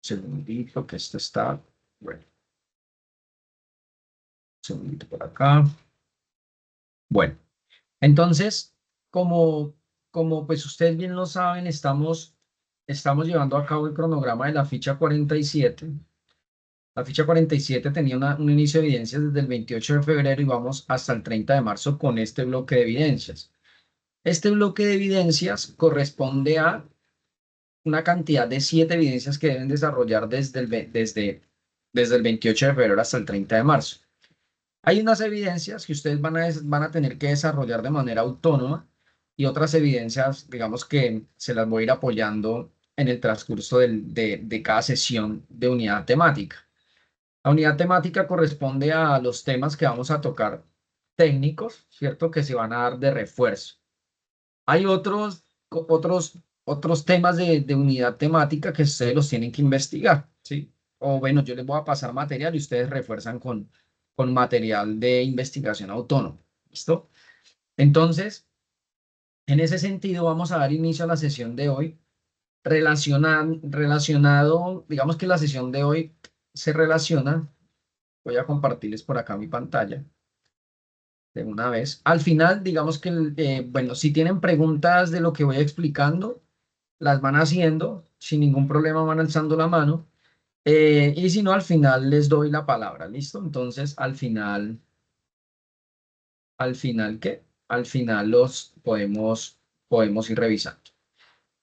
segundito que esto está, bueno, segundito por acá. Bueno, entonces, como pues ustedes bien lo saben, estamos llevando a cabo el cronograma de la ficha 47. La ficha 47 tenía un inicio de evidencias desde el 28 de febrero y vamos hasta el 30 de marzo con este bloque de evidencias. Este bloque de evidencias corresponde a una cantidad de 7 evidencias que deben desarrollar desde el 28 de febrero hasta el 30 de marzo. Hay unas evidencias que ustedes van a tener que desarrollar de manera autónoma y otras evidencias, digamos que se las voy a ir apoyando en el transcurso de cada sesión de unidad temática. La unidad temática corresponde a los temas que vamos a tocar técnicos, ¿cierto? Que se van a dar de refuerzo. Hay otros temas de unidad temática que ustedes los tienen que investigar, ¿sí? O bueno, yo les voy a pasar material y ustedes refuerzan con material de investigación autónomo, ¿listo? Entonces, en ese sentido, vamos a dar inicio a la sesión de hoy relacionado, digamos que la sesión de hoy se relaciona, voy a compartirles por acá mi pantalla de una vez. Al final, digamos que, bueno, si tienen preguntas de lo que voy explicando, las van haciendo, sin ningún problema van alzando la mano, y si no, al final les doy la palabra, ¿listo? Entonces, ¿qué? Al final los podemos ir revisando.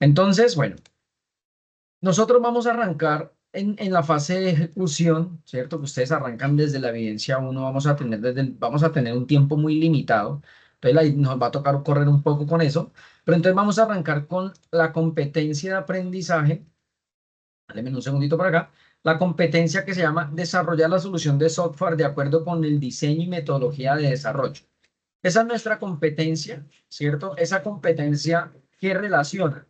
Entonces, bueno, nosotros vamos a arrancar en la fase de ejecución, ¿cierto? Que ustedes arrancan desde la evidencia 1, vamos a tener un tiempo muy limitado, entonces nos va a tocar correr un poco con eso, pero entonces vamos a arrancar con la competencia de aprendizaje. Dale un segundito por acá. La competencia que se llama desarrollar la solución de software de acuerdo con el diseño y metodología de desarrollo. Esa es nuestra competencia, ¿cierto? Esa competencia que relaciona.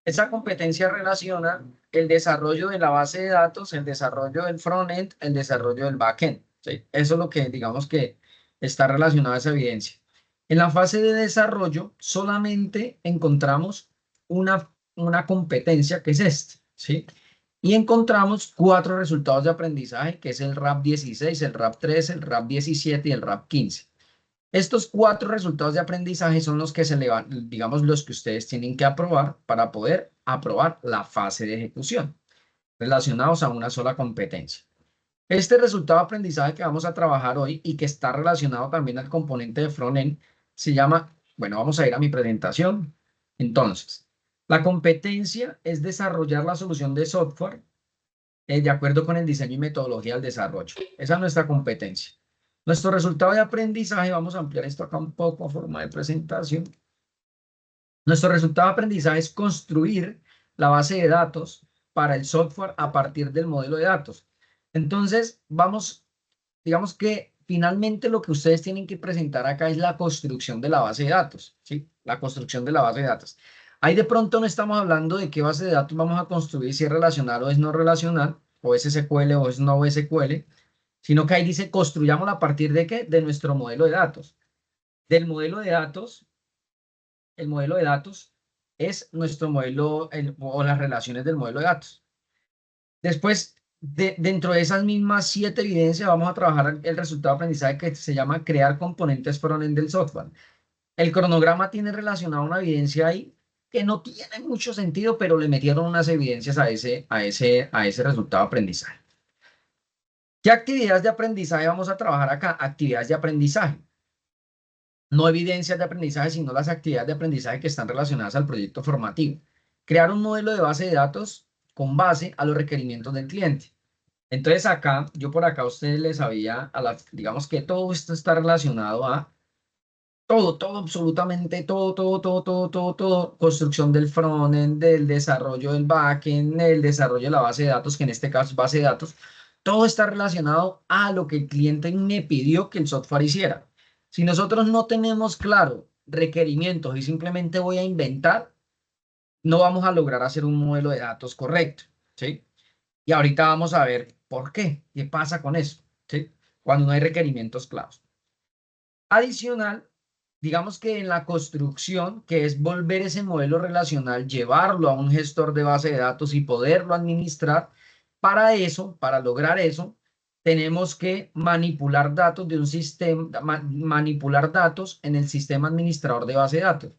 Esa competencia relaciona el desarrollo de la base de datos, el desarrollo del frontend, el desarrollo del backend. ¿Sí? Eso es lo que digamos que está relacionado a esa evidencia. En la fase de desarrollo solamente encontramos una competencia que es esta, ¿sí? Y encontramos 4 resultados de aprendizaje, que es el RAP 16, el RAP 13, el RAP 17 y el RAP 15. Estos 4 resultados de aprendizaje son los que se le van, digamos, los que ustedes tienen que aprobar para poder aprobar la fase de ejecución, relacionados a una sola competencia. Este resultado de aprendizaje que vamos a trabajar hoy y que está relacionado también al componente de frontend se llama, bueno, vamos a ir a mi presentación. Entonces, la competencia es desarrollar la solución de software de acuerdo con el diseño y metodología del desarrollo. Esa es nuestra competencia. Nuestro resultado de aprendizaje, vamos a ampliar esto acá un poco a forma de presentación. Nuestro resultado de aprendizaje es construir la base de datos para el software a partir del modelo de datos. Entonces, digamos que finalmente lo que ustedes tienen que presentar acá es la construcción de la base de datos, ¿sí? La construcción de la base de datos. Ahí de pronto no estamos hablando de qué base de datos vamos a construir, si es relacional o es no relacional, o es SQL o es no SQL, sino que ahí dice construyámosla a partir de qué? De nuestro modelo de datos. Del modelo de datos, el modelo de datos es nuestro modelo o las relaciones del modelo de datos. Después, dentro de esas mismas 7 evidencias, vamos a trabajar el resultado de aprendizaje que se llama crear componentes frontend del software. El cronograma tiene relacionado una evidencia ahí que no tiene mucho sentido, pero le metieron unas evidencias a ese resultado de aprendizaje. ¿Qué actividades de aprendizaje vamos a trabajar acá? Actividades de aprendizaje. No evidencias de aprendizaje, sino las actividades de aprendizaje que están relacionadas al proyecto formativo. Crear un modelo de base de datos con base a los requerimientos del cliente. Entonces acá, yo por acá a ustedes les había, digamos que todo esto está relacionado a todo, absolutamente todo, construcción del frontend, del desarrollo del backend, el desarrollo de la base de datos, que en este caso es base de datos, todo está relacionado a lo que el cliente me pidió que el software hiciera. Si nosotros no tenemos claro requerimientos y simplemente voy a inventar, no vamos a lograr hacer un modelo de datos correcto, ¿sí? Y ahorita vamos a ver por qué pasa con eso, ¿sí? Cuando no hay requerimientos claros. Adicional, digamos que en la construcción, que es volver ese modelo relacional, llevarlo a un gestor de base de datos y poderlo administrar, para eso, para lograr eso, tenemos que manipular datos de un sistema, manipular datos en el sistema administrador de base de datos.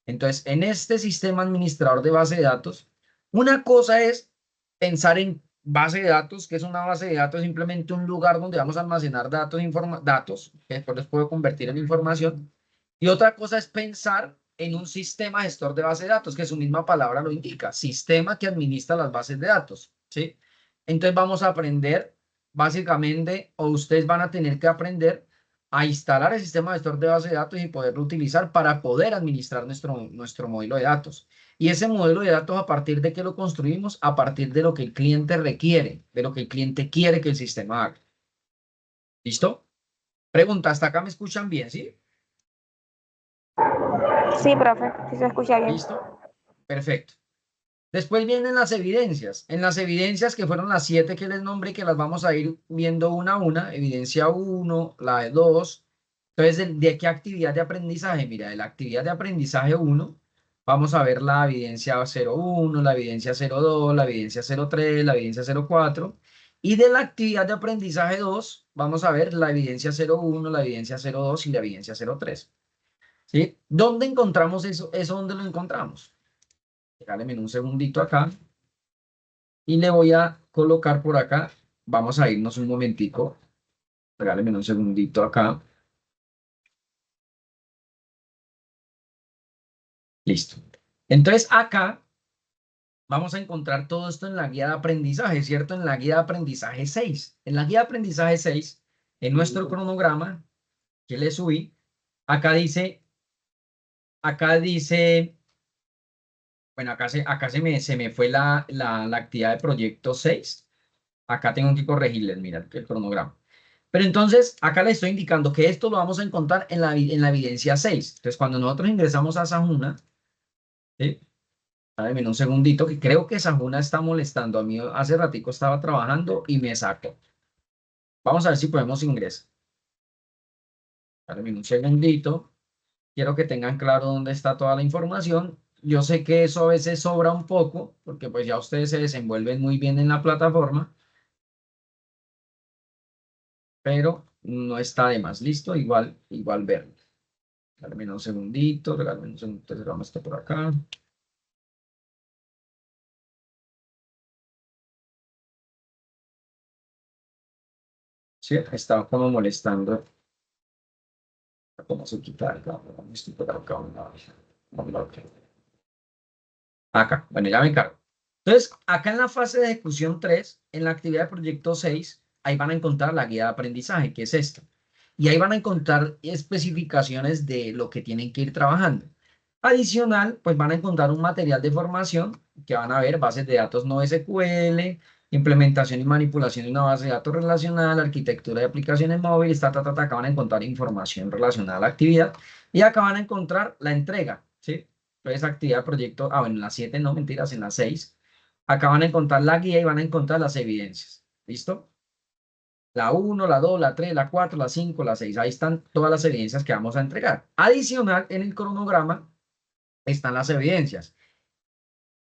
Entonces, en este sistema administrador de base de datos, una cosa es pensar en base de datos, que es una base de datos, simplemente un lugar donde vamos a almacenar datos, datos que después los puedo convertir en información. Y otra cosa es pensar en un sistema gestor de base de datos, que su misma palabra lo indica, sistema que administra las bases de datos, ¿sí? Entonces vamos a aprender, básicamente, o ustedes van a tener que aprender a instalar el sistema gestor de base de datos y poderlo utilizar para poder administrar nuestro modelo de datos. Y ese modelo de datos, ¿a partir de qué lo construimos? A partir de lo que el cliente requiere, de lo que el cliente quiere que el sistema haga. ¿Listo? Pregunta, ¿hasta acá me escuchan bien, sí? Sí, profe, sí se escucha bien. ¿Listo? Perfecto. Después vienen las evidencias. En las evidencias, que fueron las 7 que les nombré, que las vamos a ir viendo una a una. Evidencia 1, la de 2. Entonces, ¿de qué actividad de aprendizaje? Mira, de la actividad de aprendizaje 1, vamos a ver la evidencia 01, la evidencia 02, la evidencia 03, la evidencia 04. Y de la actividad de aprendizaje 2, vamos a ver la evidencia 01, la evidencia 02 y la evidencia 03. ¿Sí? ¿Dónde encontramos eso? ¿Eso dónde lo encontramos? Regáleme un segundito acá y le voy a colocar por acá. Vamos a irnos un momentico. Regáleme un segundito acá. Listo. Entonces acá vamos a encontrar todo esto en la guía de aprendizaje, ¿cierto? En la guía de aprendizaje 6. En la guía de aprendizaje 6, en nuestro cronograma que le subí, acá dice, bueno, acá se me fue la actividad de proyecto 6. Acá tengo que corregirles, mira, el cronograma. Pero entonces, acá les estoy indicando que esto lo vamos a encontrar en la evidencia 6. Entonces, cuando nosotros ingresamos a Sajuna, ¿sí? Dame un segundito, que creo que Sajuna está molestando. A mí hace ratico estaba trabajando y me sacó. Vamos a ver si podemos ingresar. Dame un segundito. Quiero que tengan claro dónde está toda la información. Yo sé que eso a veces sobra un poco, porque pues ya ustedes se desenvuelven muy bien en la plataforma, pero no está de más. ¿Listo? Igual verlo. Regálame un segundito, regálame un segundito, cerramos esto por acá. Sí, estaba como molestando. ¿Cómo se quita acá? Estoy por acá. Acá, bueno, ya me encargo. Entonces, acá en la fase de ejecución 3, en la actividad de proyecto 6, ahí van a encontrar la guía de aprendizaje, que es esta. Y ahí van a encontrar especificaciones de lo que tienen que ir trabajando. Adicional, pues van a encontrar un material de formación que van a ver bases de datos no SQL, implementación y manipulación de una base de datos relacional, arquitectura de aplicaciones móviles, acá van a encontrar información relacionada a la actividad y acá van a encontrar la entrega, ¿sí? Entonces, actividad, proyecto, bueno, en las 7 no, mentiras, en las 6. Acá van a encontrar la guía y van a encontrar las evidencias, ¿listo? La 1, la 2, la 3, la 4, la 5, la 6. Ahí están todas las evidencias que vamos a entregar. Adicional, en el cronograma están las evidencias.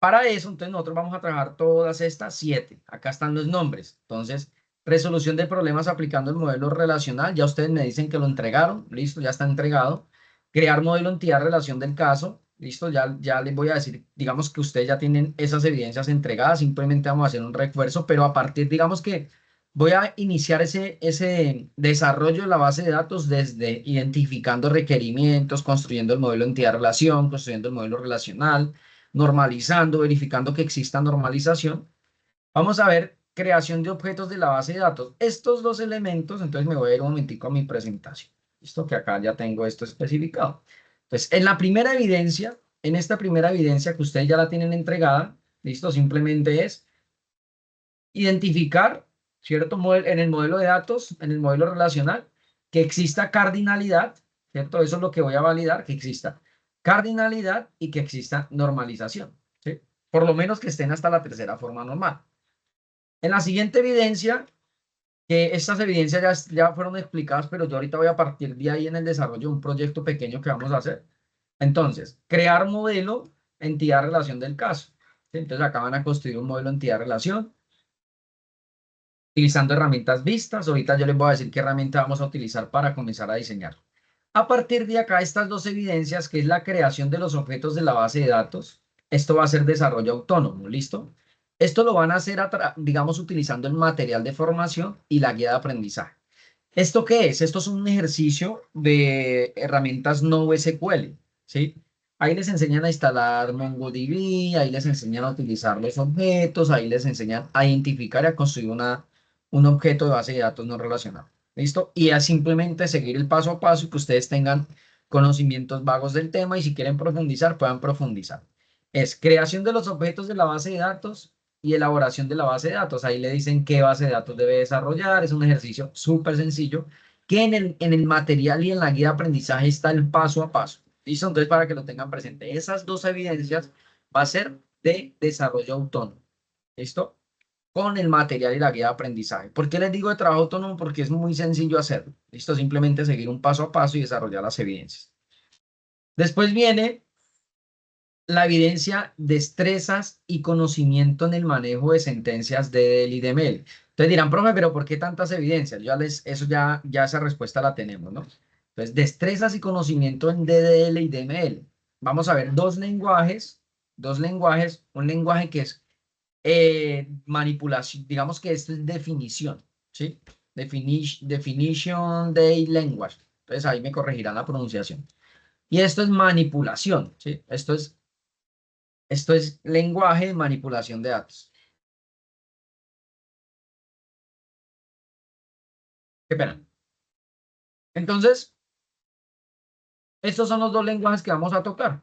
Para eso, entonces, nosotros vamos a trabajar todas estas 7. Acá están los nombres. Entonces, resolución de problemas aplicando el modelo relacional. Ya ustedes me dicen que lo entregaron. Listo, ya está entregado. Crear modelo entidad relación del caso. Listo, ya les voy a decir, digamos que ustedes ya tienen esas evidencias entregadas. Simplemente vamos a hacer un refuerzo, pero a partir, digamos que voy a iniciar ese desarrollo de la base de datos desde identificando requerimientos, construyendo el modelo entidad relación, construyendo el modelo relacional, normalizando, verificando que exista normalización. Vamos a ver creación de objetos de la base de datos. Estos dos elementos, entonces me voy a ir un momentico a mi presentación. Listo, que acá ya tengo esto especificado. Entonces, en la primera evidencia, en esta primera evidencia que ustedes ya la tienen entregada, listo, simplemente es identificar, ¿cierto? En el modelo de datos, en el modelo relacional, que exista cardinalidad, ¿cierto? Eso es lo que voy a validar, que exista cardinalidad y que exista normalización, ¿sí? Por lo menos que estén hasta la tercera forma normal. En la siguiente evidencia, que estas evidencias ya fueron explicadas, pero yo ahorita voy a partir de ahí en el desarrollo de un proyecto pequeño que vamos a hacer. Entonces, crear modelo entidad relación del caso, ¿sí? Entonces acá van a construir un modelo entidad relación. utilizando herramientas vistas. Ahorita yo les voy a decir qué herramienta vamos a utilizar para comenzar a diseñar. A partir de acá, estas dos evidencias, que es la creación de los objetos de la base de datos, esto va a ser desarrollo autónomo, ¿listo? Esto lo van a hacer, digamos, utilizando el material de formación y la guía de aprendizaje. ¿Esto qué es? Esto es un ejercicio de herramientas no SQL, ¿sí? Ahí les enseñan a instalar MongoDB, ahí les enseñan a utilizar los objetos, ahí les enseñan a identificar y a construir un objeto de base de datos no relacionado. ¿Listo? Y a simplemente seguir el paso a paso y que ustedes tengan conocimientos vagos del tema y si quieren profundizar, puedan profundizar. Es creación de los objetos de la base de datos y elaboración de la base de datos. Ahí le dicen qué base de datos debe desarrollar. Es un ejercicio súper sencillo que en el material y en la guía de aprendizaje está el paso a paso. ¿Listo? Entonces, para que lo tengan presente, esas dos evidencias va a ser de desarrollo autónomo. ¿Listo? Con el material y la guía de aprendizaje. ¿Por qué les digo de trabajo autónomo? Porque es muy sencillo hacerlo. ¿Listo? Simplemente seguir un paso a paso y desarrollar las evidencias. Después viene la evidencia, destrezas y conocimiento en el manejo de sentencias de DDL. Entonces dirán, profe, pero ¿por qué tantas evidencias? Eso ya esa respuesta la tenemos, ¿no? Entonces, destrezas y conocimiento en DDL y DML. Vamos a ver dos lenguajes, un lenguaje que es manipulación, digamos que esto es definición, ¿sí? Definition de language. Entonces ahí me corregirán la pronunciación. Y esto es manipulación, ¿sí? Esto es lenguaje de manipulación de datos. Qué pena. Entonces, estos son los dos lenguajes que vamos a tocar.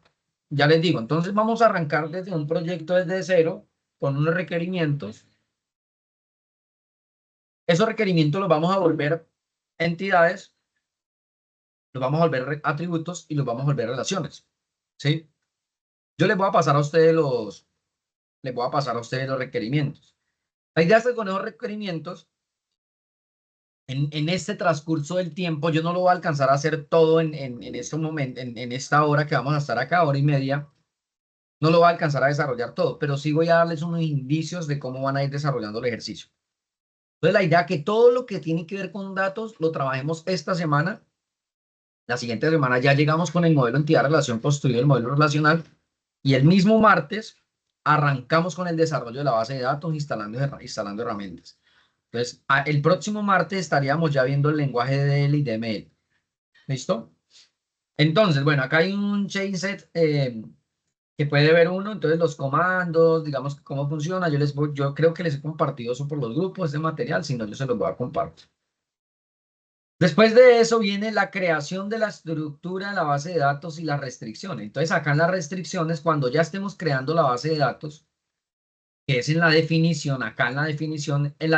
Ya les digo, entonces vamos a arrancar desde un proyecto desde cero con unos requerimientos. Esos requerimientos los vamos a volver entidades, los vamos a volver atributos y los vamos a volver relaciones. ¿Sí? Yo les voy a pasar a ustedes los requerimientos. La idea es que con esos requerimientos, en este transcurso del tiempo, yo no lo voy a alcanzar a hacer todo en este momento, en esta hora que vamos a estar acá, hora y media, no lo voy a alcanzar a desarrollar todo, pero sí voy a darles unos indicios de cómo van a ir desarrollando el ejercicio. Entonces, la idea es que todo lo que tiene que ver con datos lo trabajemos esta semana. La siguiente semana ya llegamos con el modelo entidad-relación construido, el modelo relacional, y el mismo martes arrancamos con el desarrollo de la base de datos instalando herramientas. Entonces, el próximo martes estaríamos ya viendo el lenguaje de DL y DML. ¿Listo? Entonces, bueno, acá hay un chainset que puede ver uno, entonces los comandos, digamos cómo funciona. Yo creo que les he compartido eso por los grupos, este material, si no, yo se los voy a compartir. Después de eso viene la creación de la estructura de la base de datos y las restricciones. Entonces, acá en las restricciones, cuando ya estemos creando la base de datos, que es en la definición, acá en la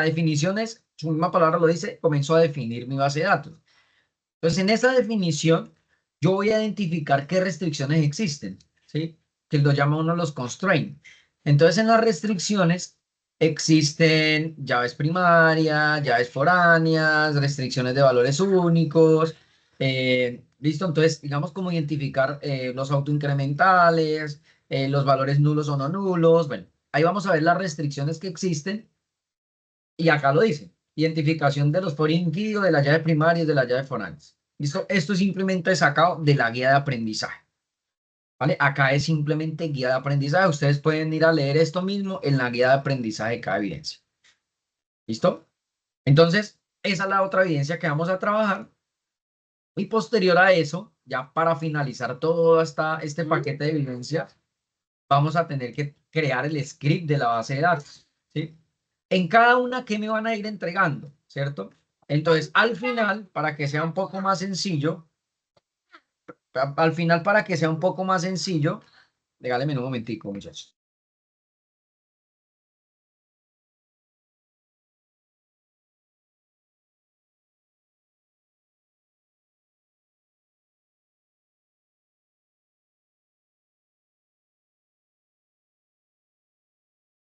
definición es, su misma palabra lo dice, comenzó a definir mi base de datos. Entonces, en esa definición, yo voy a identificar qué restricciones existen, ¿sí? Que lo llama uno los constraints. Entonces, en las restricciones existen llaves primarias, llaves foráneas, restricciones de valores únicos, ¿listo? Entonces, digamos como identificar los autoincrementales, los valores nulos o no nulos. Bueno, ahí vamos a ver las restricciones que existen y acá lo dice. Identificación de los foreign key o de la llave primaria y de la llave foráneas. ¿Listo? Esto es simplemente sacado de la guía de aprendizaje. ¿Vale? Acá es simplemente guía de aprendizaje. Ustedes pueden ir a leer esto mismo en la guía de aprendizaje de cada evidencia. ¿Listo? Entonces, esa es la otra evidencia que vamos a trabajar. Y posterior a eso, ya para finalizar todo este paquete de evidencias, vamos a tener que crear el script de la base de datos. ¿Sí? En cada una que me van a ir entregando, ¿cierto? Entonces, al final, para que sea un poco más sencillo, déjame un momentico, muchachos.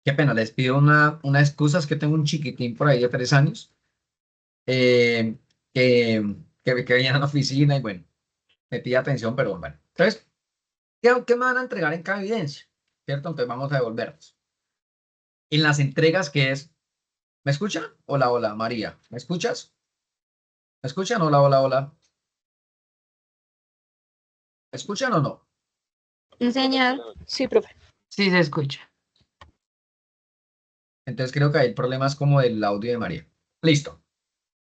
Qué pena, les pido una excusa, es que tengo un chiquitín por ahí de 3 años eh, que, que viene a la oficina y bueno, me pide atención, pero bueno. Entonces, ¿qué me van a entregar en cada evidencia? ¿Cierto? Entonces vamos a devolverlos. En las entregas, ¿qué es? ¿Me escuchan? Hola, hola, María. ¿Me escuchas? ¿Me escuchan? Hola, hola, hola. ¿Me escuchan o no? Sí, señor. Sí, profe. Sí, se escucha. Entonces creo que hay problemas como del audio de María. Listo.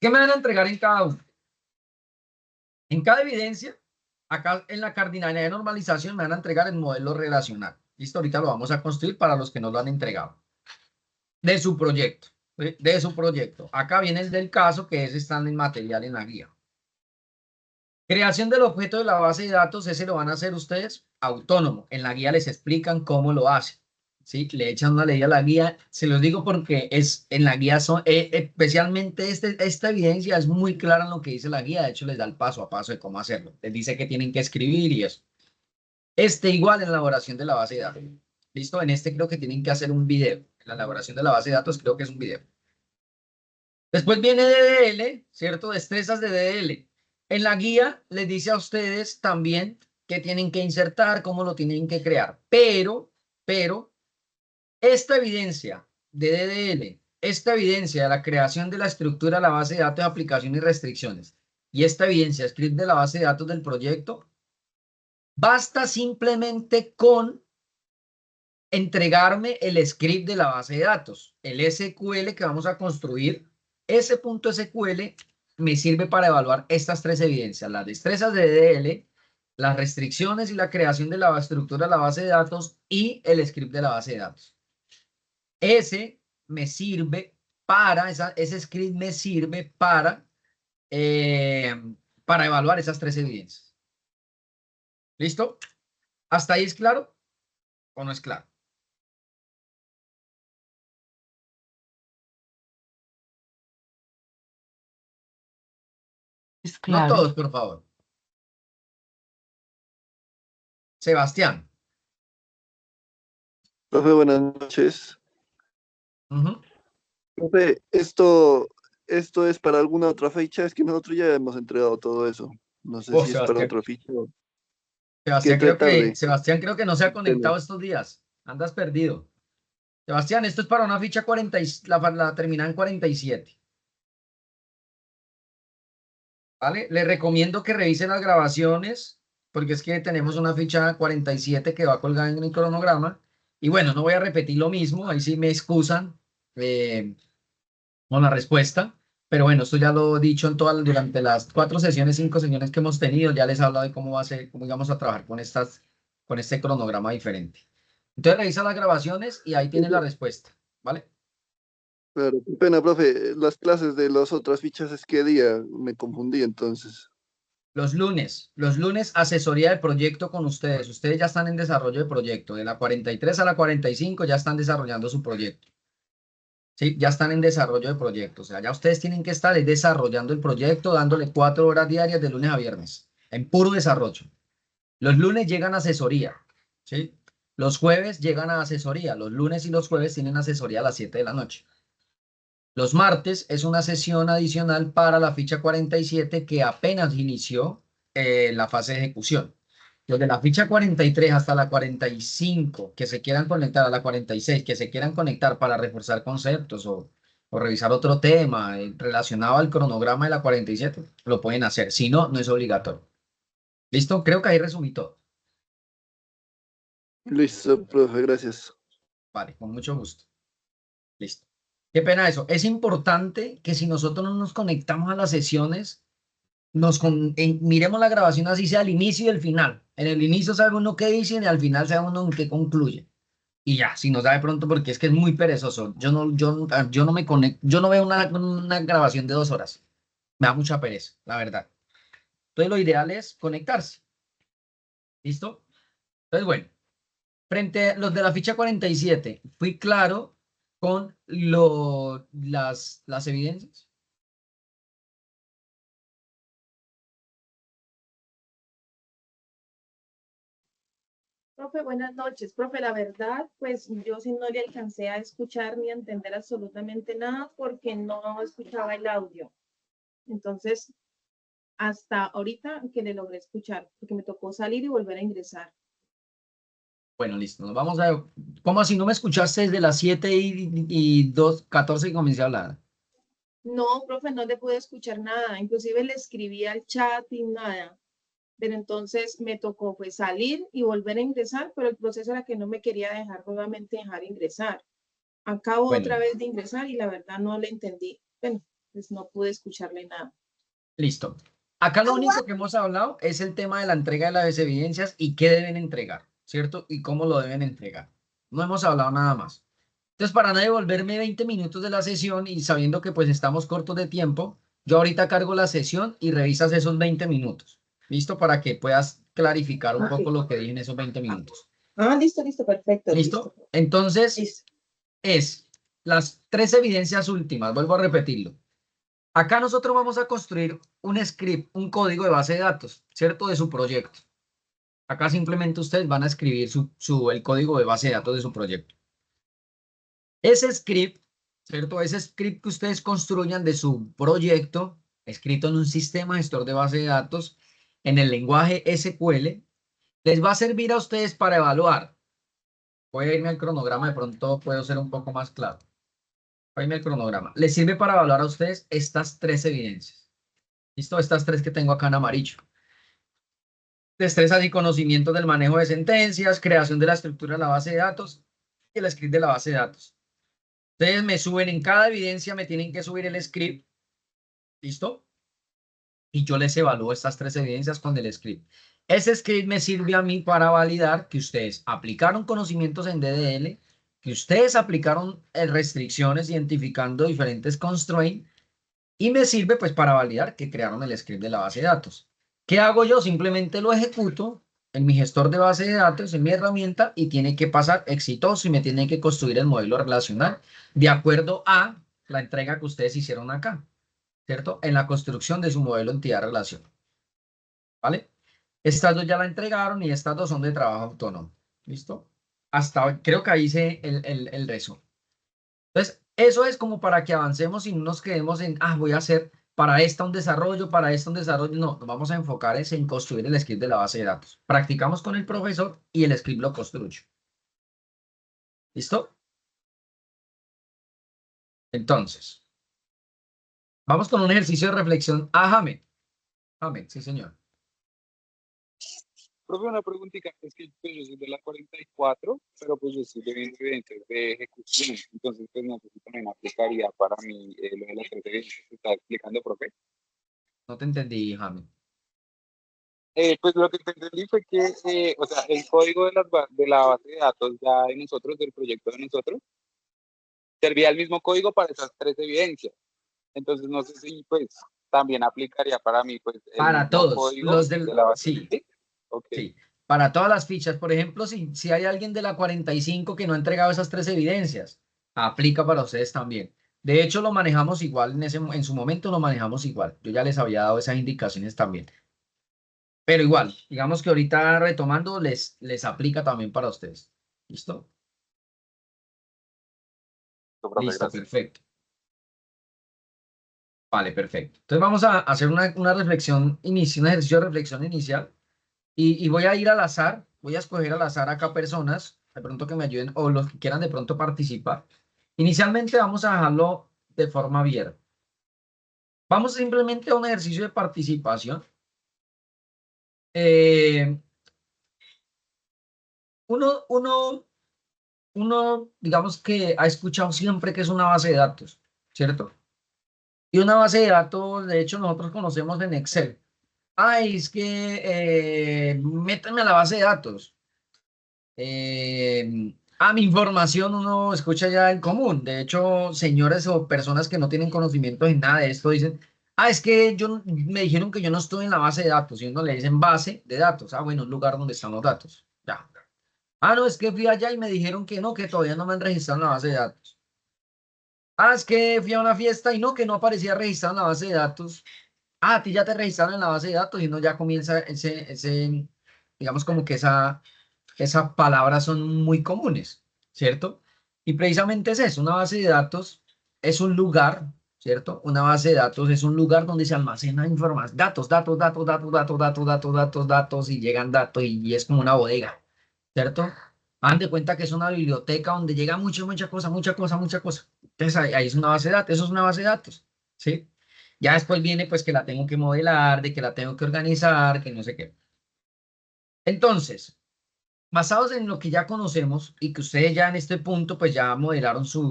¿Qué me van a entregar en cada uno? En cada evidencia, acá en la cardinalidad de normalización me van a entregar el modelo relacional. Listo, ahorita lo vamos a construir para los que no lo han entregado. De su proyecto. De su proyecto. Acá viene el del caso, que es están en material en la guía. Creación del objeto de la base de datos, ese lo van a hacer ustedes autónomo. En la guía les explican cómo lo hacen. ¿Sí? Le echan una ley a la guía. Se los digo porque es en la guía, especialmente esta evidencia es muy clara en lo que dice la guía. De hecho, les da el paso a paso de cómo hacerlo. Les dice que tienen que escribir y eso. Igual en la elaboración de la base de datos. ¿Listo? En este creo que tienen que hacer un video. En la elaboración de la base de datos creo que es un video. Después viene DDL, ¿cierto? Destrezas de DDL. En la guía les dice a ustedes también qué tienen que insertar, cómo lo tienen que crear. Pero, esta evidencia de DDL, esta evidencia de la creación de la estructura de la base de datos de aplicación y restricciones, y esta evidencia script de la base de datos del proyecto, basta simplemente con entregarme el script de la base de datos, el SQL que vamos a construir. Ese punto SQL me sirve para evaluar estas tres evidencias, las destrezas de DDL, las restricciones y la creación de la estructura de la base de datos y el script de la base de datos. Ese me sirve ese script me sirve para evaluar esas tres evidencias. ¿Listo? ¿Hasta ahí es claro o no es claro? Es No claro. todos, por favor. Sebastián. Profe, buenas noches. Ujú. Profe, esto es para alguna otra fecha, es que nosotros ya hemos entregado todo eso. No sé Oh, si es para Sebastián. otra fecha. Que Sebastián creo que no se ha Pena. conectado estos días. Andas perdido. Sebastián, esto es para una ficha 40 la terminada en 47. ¿Vale? Le recomiendo que revise las grabaciones, porque es que tenemos una ficha 47 que va colgada en el cronograma. Y bueno, no voy a repetir lo mismo, ahí sí me excusan con la respuesta. Pero bueno, esto ya lo he dicho durante las 4 sesiones, 5 sesiones que hemos tenido, ya les he hablado de cómo va a ser, cómo íbamos a trabajar con este cronograma diferente. Entonces revisa las grabaciones y ahí tienes la respuesta, ¿vale? Claro, qué pena, profe. Las clases de las otras fichas es qué día, me confundí entonces. Los lunes asesoría de proyecto con ustedes. Ustedes ya están en desarrollo de proyecto. De la 43 a la 45 ya están desarrollando su proyecto. Sí, ya están en desarrollo de proyecto. O sea, ya ustedes tienen que estar desarrollando el proyecto, dándole 4 horas diarias de lunes a viernes, en puro desarrollo. Los lunes llegan a asesoría, ¿sí? Los jueves llegan a asesoría. Los lunes y los jueves tienen asesoría a las 7 de la noche. Los martes es una sesión adicional para la ficha 47 que apenas inició la fase de ejecución. Desde la ficha 43 hasta la 45, que se quieran conectar a la 46, que se quieran conectar para reforzar conceptos o revisar otro tema relacionado al cronograma de la 47, lo pueden hacer. Si no, no es obligatorio. ¿Listo? Creo que ahí resumí todo. Listo, profe, gracias. Vale, con mucho gusto. Listo. Qué pena eso. Es importante que si nosotros no nos conectamos a las sesiones, miremos la grabación así sea al inicio y el final. En el inicio sabe uno qué dice y al final sabe uno en qué concluye. Y ya, si nos da de pronto, porque es que es muy perezoso. Yo no me conecto, yo no veo una grabación de 2 horas. Me da mucha pereza, la verdad. Entonces lo ideal es conectarse. ¿Listo? Entonces, bueno, frente a los de la ficha 47, fui claro con las evidencias. Profe, buenas noches. Profe, la verdad, pues yo sí no le alcancé a escuchar ni a entender absolutamente nada porque no escuchaba el audio. Entonces, hasta ahorita que le logré escuchar, porque me tocó salir y volver a ingresar. Bueno, listo. Nos vamos a... ¿Cómo así no me escuchaste desde las 7:14 que comencé a hablar? No, profe, no le pude escuchar nada. Inclusive le escribí al chat y nada. Pero entonces me tocó pues salir y volver a ingresar, pero el proceso era que no me quería dejar nuevamente dejar ingresar. Acabo Bueno, otra vez de ingresar y la verdad no le entendí. Bueno, pues no pude escucharle nada. listo. Acá lo único que hemos hablado es el tema de la entrega de las evidencias y qué deben entregar, ¿cierto? Y cómo lo deben entregar. No hemos hablado nada más. Entonces, para no devolverme 20 minutos de la sesión y sabiendo que pues estamos cortos de tiempo, yo ahorita cargo la sesión y revisas esos 20 minutos. ¿Listo? Para que puedas clarificar un poco Ok. lo que dije en esos 20 minutos. Ah, listo, listo, perfecto, ¿Listo? listo. Entonces, Listo. es las 3 evidencias últimas. Vuelvo a repetirlo. Acá nosotros vamos a construir un script, un código de base de datos, ¿cierto? De su proyecto. Acá simplemente ustedes van a escribir el código de base de datos de su proyecto. Ese script, ¿cierto? Ese script que ustedes construyan de su proyecto, escrito en un sistema gestor de base de datos, en el lenguaje SQL, les va a servir a ustedes para evaluar. Voy a irme al cronograma, de pronto puedo ser un poco más claro. Voy a irme al cronograma. Les sirve para evaluar a ustedes estas 3 evidencias. ¿Listo? Estas 3 que tengo acá en amarillo. Destrezas y conocimientos del manejo de sentencias, creación de la estructura de la base de datos y el script de la base de datos. Ustedes me suben en cada evidencia, me tienen que subir el script. ¿Listo? Y yo les evalúo estas 3 evidencias con el script. Ese script me sirve a mí para validar que ustedes aplicaron conocimientos en DDL, que ustedes aplicaron restricciones identificando diferentes constraints y me sirve pues para validar que crearon el script de la base de datos. ¿Qué hago yo? Simplemente lo ejecuto en mi gestor de base de datos, en mi herramienta y tiene que pasar exitoso y me tiene que construir el modelo relacional de acuerdo a la entrega que ustedes hicieron acá. ¿Cierto? En la construcción de su modelo entidad-relación. ¿Vale? Estas 2 ya la entregaron y estas 2 son de trabajo autónomo. ¿Listo? Hasta hoy, creo que ahí hice el resumen. Entonces, eso es como para que avancemos y no nos quedemos en, voy a hacer para esta un desarrollo, para esta un desarrollo. No, nos vamos a enfocar en construir el script de la base de datos. Practicamos con el profesor y el script lo construyo. ¿Listo? Entonces, vamos con un ejercicio de reflexión. Jaime. Jaime, sí, señor. Profe, una preguntita, es que pues, yo soy de la 44, pero pues yo estoy viendo evidencias de ejecución, entonces pues no sé si también aplicaría para mí lo de las 3 evidencias que está explicando, profe. No te entendí, Jaime. Pues lo que entendí fue que, o sea, el código de la base de datos ya de nosotros, del proyecto de nosotros, servía el mismo código para esas 3 evidencias. Entonces no sé si pues también aplicaría para mí pues el Para mismo todos, código los de del, la base. sí, ¿Sí? Ok. sí, para todas las fichas. Por ejemplo, si hay alguien de la 45 que no ha entregado esas 3 evidencias, aplica para ustedes también. De hecho, lo manejamos igual, en su momento lo manejamos igual. Yo ya les había dado esas indicaciones también. Pero igual, digamos que ahorita retomando, les aplica también para ustedes. ¿Listo? Profe, Listo, gracias. perfecto. Vale, perfecto. Entonces vamos a hacer una reflexión inicial, un ejercicio de reflexión inicial. Y voy a ir al azar, voy a escoger al azar acá personas, de pronto que me ayuden, o los que quieran de pronto participar. Inicialmente vamos a dejarlo de forma abierta. Vamos simplemente a un ejercicio de participación. Eh, uno, uno, digamos que ha escuchado siempre que es una base de datos, ¿cierto? Y una base de datos, de hecho, nosotros conocemos en Excel. Es que méteme a la base de datos. Mi información uno escucha ya en común. De hecho, señores o personas que no tienen conocimiento en nada de esto dicen, es que me dijeron que yo no estoy en la base de datos. Y uno le dicen base de datos. Bueno, un lugar donde están los datos. Ya. No, es que fui allá y me dijeron que no, que todavía no me han registrado en la base de datos. Es que fui a una fiesta y no, que no aparecía registrado en la base de datos. A ti ya te registraron en la base de datos y uno ya comienza digamos como que esas palabras son muy comunes, ¿cierto? Y precisamente es eso, una base de datos es un lugar, ¿cierto? Una base de datos es un lugar donde se almacena información, datos, y llegan datos y es como una bodega, ¿cierto? Hagan de cuenta que es una biblioteca donde llega mucha cosa, mucha cosa, mucha cosa. Entonces ahí es una base de datos, eso es una base de datos, ¿sí? Ya después viene pues que la tengo que modelar, de que la tengo que organizar, que no sé qué. Entonces, basados en lo que ya conocemos y que ustedes ya en este punto pues ya modelaron su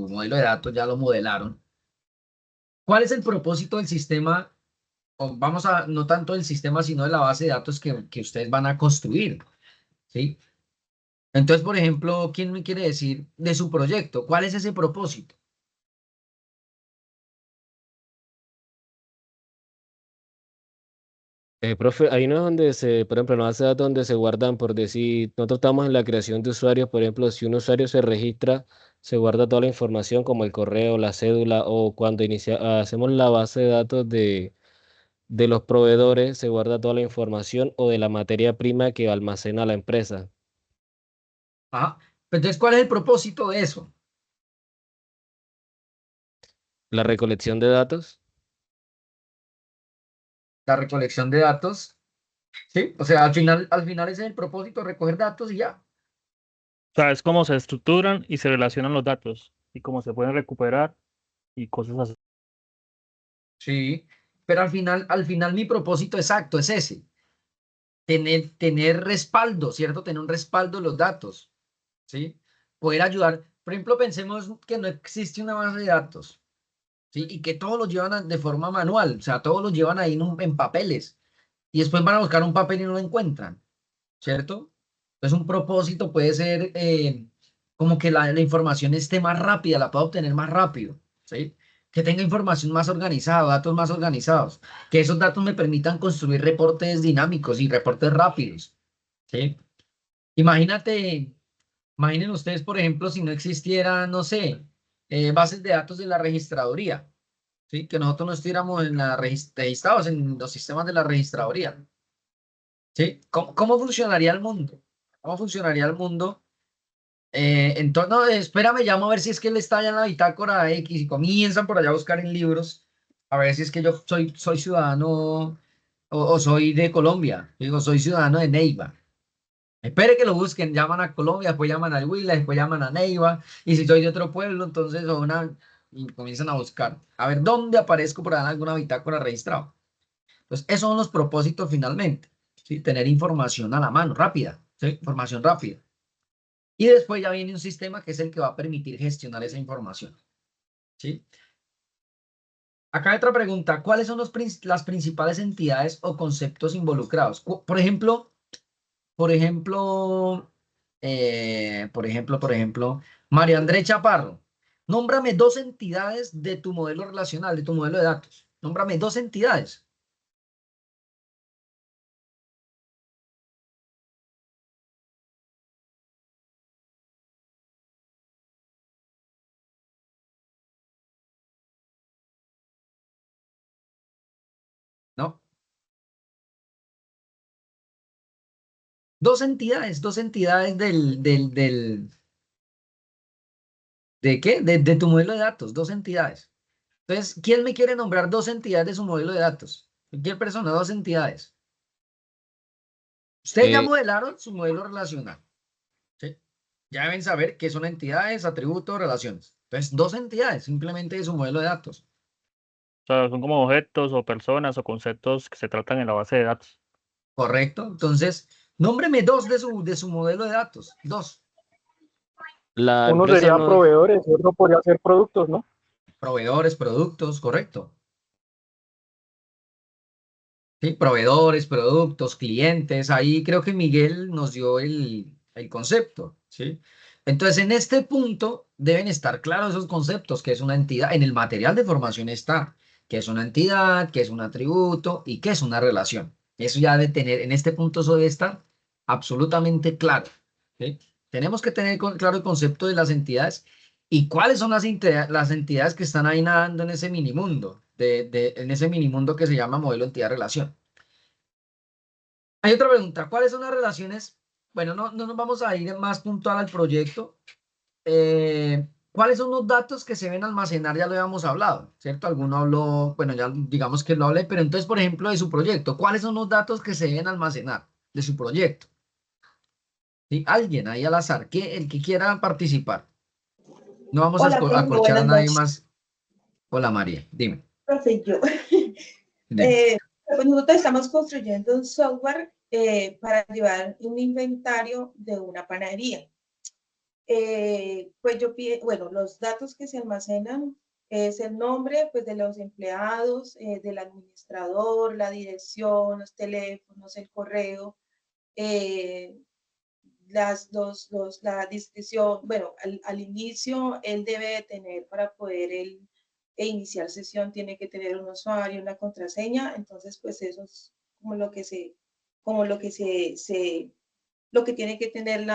modelo de datos, ya lo modelaron. ¿Cuál es el propósito del sistema? O vamos a, no tanto del sistema, sino de la base de datos que ustedes van a construir, ¿sí? Entonces, por ejemplo, ¿quién me quiere decir de su proyecto? ¿Cuál es ese propósito? Profe, ahí no es donde por ejemplo, en la base de datos donde se guardan, por decir, nosotros estamos en la creación de usuarios, por ejemplo, si un usuario se registra, se guarda toda la información como el correo, la cédula, o cuando hacemos la base de datos de los proveedores, se guarda toda la información o de la materia prima que almacena la empresa. Ajá. Entonces, ¿cuál es el propósito de eso? La recolección de datos. La recolección de datos, ¿sí? O sea, al final ese es el propósito, recoger datos y ya. O sea, es cómo se estructuran y se relacionan los datos y cómo se pueden recuperar y cosas así. Sí, pero al final mi propósito exacto es ese, tener respaldo, ¿cierto? Tener un respaldo de los datos, ¿sí? Poder ayudar. Por ejemplo, pensemos que no existe una base de datos, ¿sí? Y que todos los llevan de forma manual, o sea, todos los llevan ahí en papeles y después van a buscar un papel y no lo encuentran, ¿cierto? Entonces un propósito puede ser como que la información esté más rápida, la pueda obtener más rápido, ¿sí? Que tenga información más organizada, datos más organizados, que esos datos me permitan construir reportes dinámicos y reportes rápidos, ¿sí? Imagínate, imaginen ustedes, por ejemplo, si no existiera, no sé, bases de datos de la registraduría, ¿sí? Que nosotros no estuviéramos registrados en los sistemas de la registraduría, ¿sí? ¿Cómo funcionaría el mundo? ¿Cómo funcionaría el mundo? Entonces, no, espérame, llamo a ver si es que él está allá en la bitácora X y comienzan por allá a buscar en libros, a ver si es que yo soy ciudadano o soy de Colombia, digo, soy ciudadano de Neiva. Espere que lo busquen, llaman a Colombia, después llaman al Huila, después llaman a Neiva, y si soy de otro pueblo, entonces y comienzan a buscar, a ver dónde aparezco por allá en alguna bitácora registrado. Entonces, esos son los propósitos finalmente, ¿sí? Tener información a la mano, rápida, ¿sí? Información rápida. Y después ya viene un sistema que es el que va a permitir gestionar esa información, ¿sí? Acá hay otra pregunta, ¿cuáles son las principales entidades o conceptos involucrados? Por ejemplo, María André Chaparro, nómbrame dos entidades de tu modelo relacional, de tu modelo de datos. Nómbrame dos entidades. ¿No? Dos entidades ¿de qué? De tu modelo de datos, dos entidades. Entonces, ¿quién me quiere nombrar dos entidades de su modelo de datos? Cualquier persona, dos entidades. Ustedes ya Eh, modelaron su modelo relacional, ¿sí? Ya deben saber qué son entidades, atributos, relaciones. Entonces, dos entidades simplemente de su modelo de datos. O sea, son como objetos o personas o conceptos que se tratan en la base de datos. ¿Correcto? Entonces, nómbreme dos de su modelo de datos. Dos. la Uno empresa sería no, proveedores y otro podría ser productos, ¿no? Proveedores, productos, correcto. Sí, proveedores, productos, clientes. Ahí creo que Miguel nos dio el concepto, ¿sí? Entonces, en este punto deben estar claros esos conceptos, que es una entidad. En el material de formación está, que es una entidad, que es un atributo y que es una relación. Eso ya debe tener, en este punto eso debe estar absolutamente claro, ¿sí? Tenemos que tener claro el concepto de las entidades y cuáles son las entidades que están ahí nadando en ese minimundo, en ese minimundo que se llama modelo entidad-relación. Hay otra pregunta, ¿cuáles son las relaciones? Bueno, no nos vamos a ir más puntual al proyecto. ¿Cuáles son los datos que se deben almacenar? Ya lo habíamos hablado, ¿cierto? Alguno habló, bueno, ya digamos que lo hablé, pero entonces, por ejemplo, de su proyecto, ¿cuáles son los datos que se deben almacenar de su proyecto? ¿sí? Alguien ahí al azar, el que quiera participar. No vamos a Hola, profe, acorchar a buenas nadie noches. más. Hola María, dime. Profe, yo. Dime. Pues nosotros estamos construyendo un software para llevar un inventario de una panadería. Pues yo pido, bueno, los datos que se almacenan es el nombre pues, de los empleados, del administrador, la dirección, los teléfonos, el correo, la descripción, bueno, al inicio él debe tener para poder iniciar sesión, tiene que tener un usuario, una contraseña, entonces pues eso es como lo que lo que tiene que tener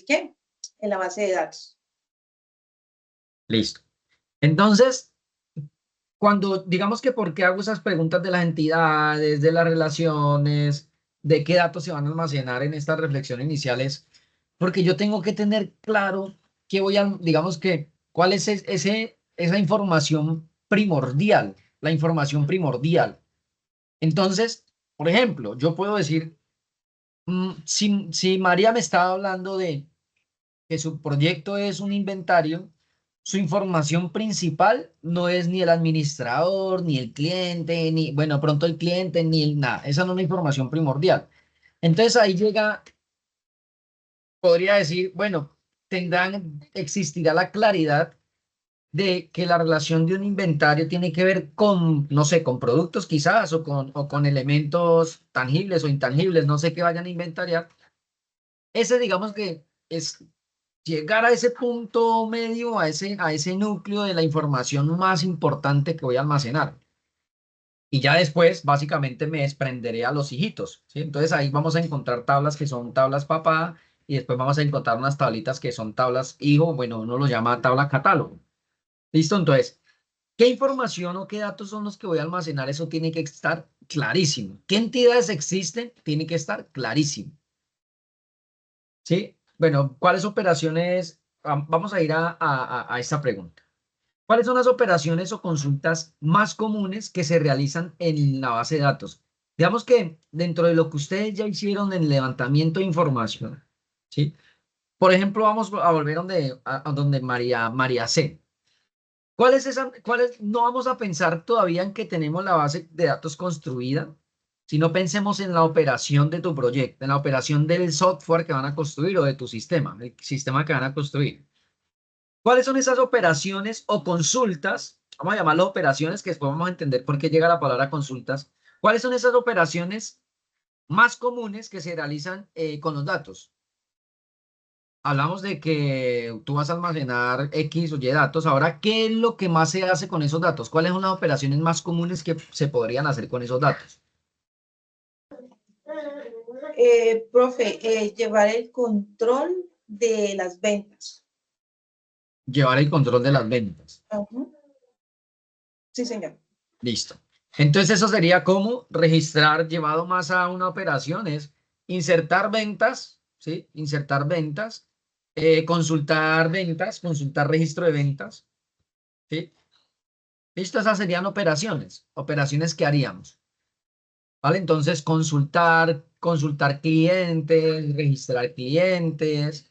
¿qué? En la base de datos. Listo. Entonces, cuando digamos que por qué hago esas preguntas de las entidades, de las relaciones, de qué datos se van a almacenar en esta reflexión iniciales, porque yo tengo que tener claro qué voy a, digamos que, cuál es esa información primordial, la información primordial. Entonces, por ejemplo, yo puedo decir, si María me estaba hablando de que su proyecto es un inventario, su información principal no es ni el administrador, ni el cliente, ni, bueno, pronto el cliente, ni el nada. Esa no es la información primordial. Entonces ahí llega, podría decir, bueno, existirá la claridad de que la relación de un inventario tiene que ver con, no sé, con productos quizás, o con elementos tangibles o intangibles, no sé qué vayan a inventariar. Ese, digamos que es llegar a ese punto medio, a ese núcleo de la información más importante que voy a almacenar. Y ya después, básicamente, me desprenderé a los hijitos, ¿sí? Entonces ahí vamos a encontrar tablas que son tablas papá y después vamos a encontrar unas tablitas que son tablas hijo, bueno, uno lo llama tabla catálogo. ¿Listo? Entonces, ¿qué información o qué datos son los que voy a almacenar? Eso tiene que estar clarísimo. ¿Qué entidades existen? Tiene que estar clarísimo. ¿Sí? Bueno, ¿cuáles operaciones? Vamos a ir a esta pregunta. ¿Cuáles son las operaciones o consultas más comunes que se realizan en la base de datos? Digamos que dentro de lo que ustedes ya hicieron en levantamiento de información, ¿sí? Por ejemplo, vamos a volver a donde María C. ¿Cuál es esa? No vamos a pensar todavía en que tenemos la base de datos construida, sino pensemos en la operación de tu proyecto, en la operación del software que van a construir o de tu sistema, el sistema que van a construir. ¿Cuáles son esas operaciones o consultas? Vamos a llamarlo operaciones, que después vamos a entender por qué llega la palabra consultas. ¿Cuáles son esas operaciones más comunes que se realizan con los datos? Hablamos de que tú vas a almacenar X o Y datos. Ahora, ¿qué es lo que más se hace con esos datos? ¿Cuáles son las operaciones más comunes que se podrían hacer con esos datos? Profe, llevar el control de las ventas. Llevar el control de las ventas. Uh-huh. Sí, señor. Listo. Entonces, eso sería como registrar, llevado más a una operación, es insertar ventas, ¿sí? Insertar ventas, consultar ventas, consultar registro de ventas, ¿sí? Listo, esas serían operaciones que haríamos. ¿Vale? Entonces, consultar clientes, registrar clientes,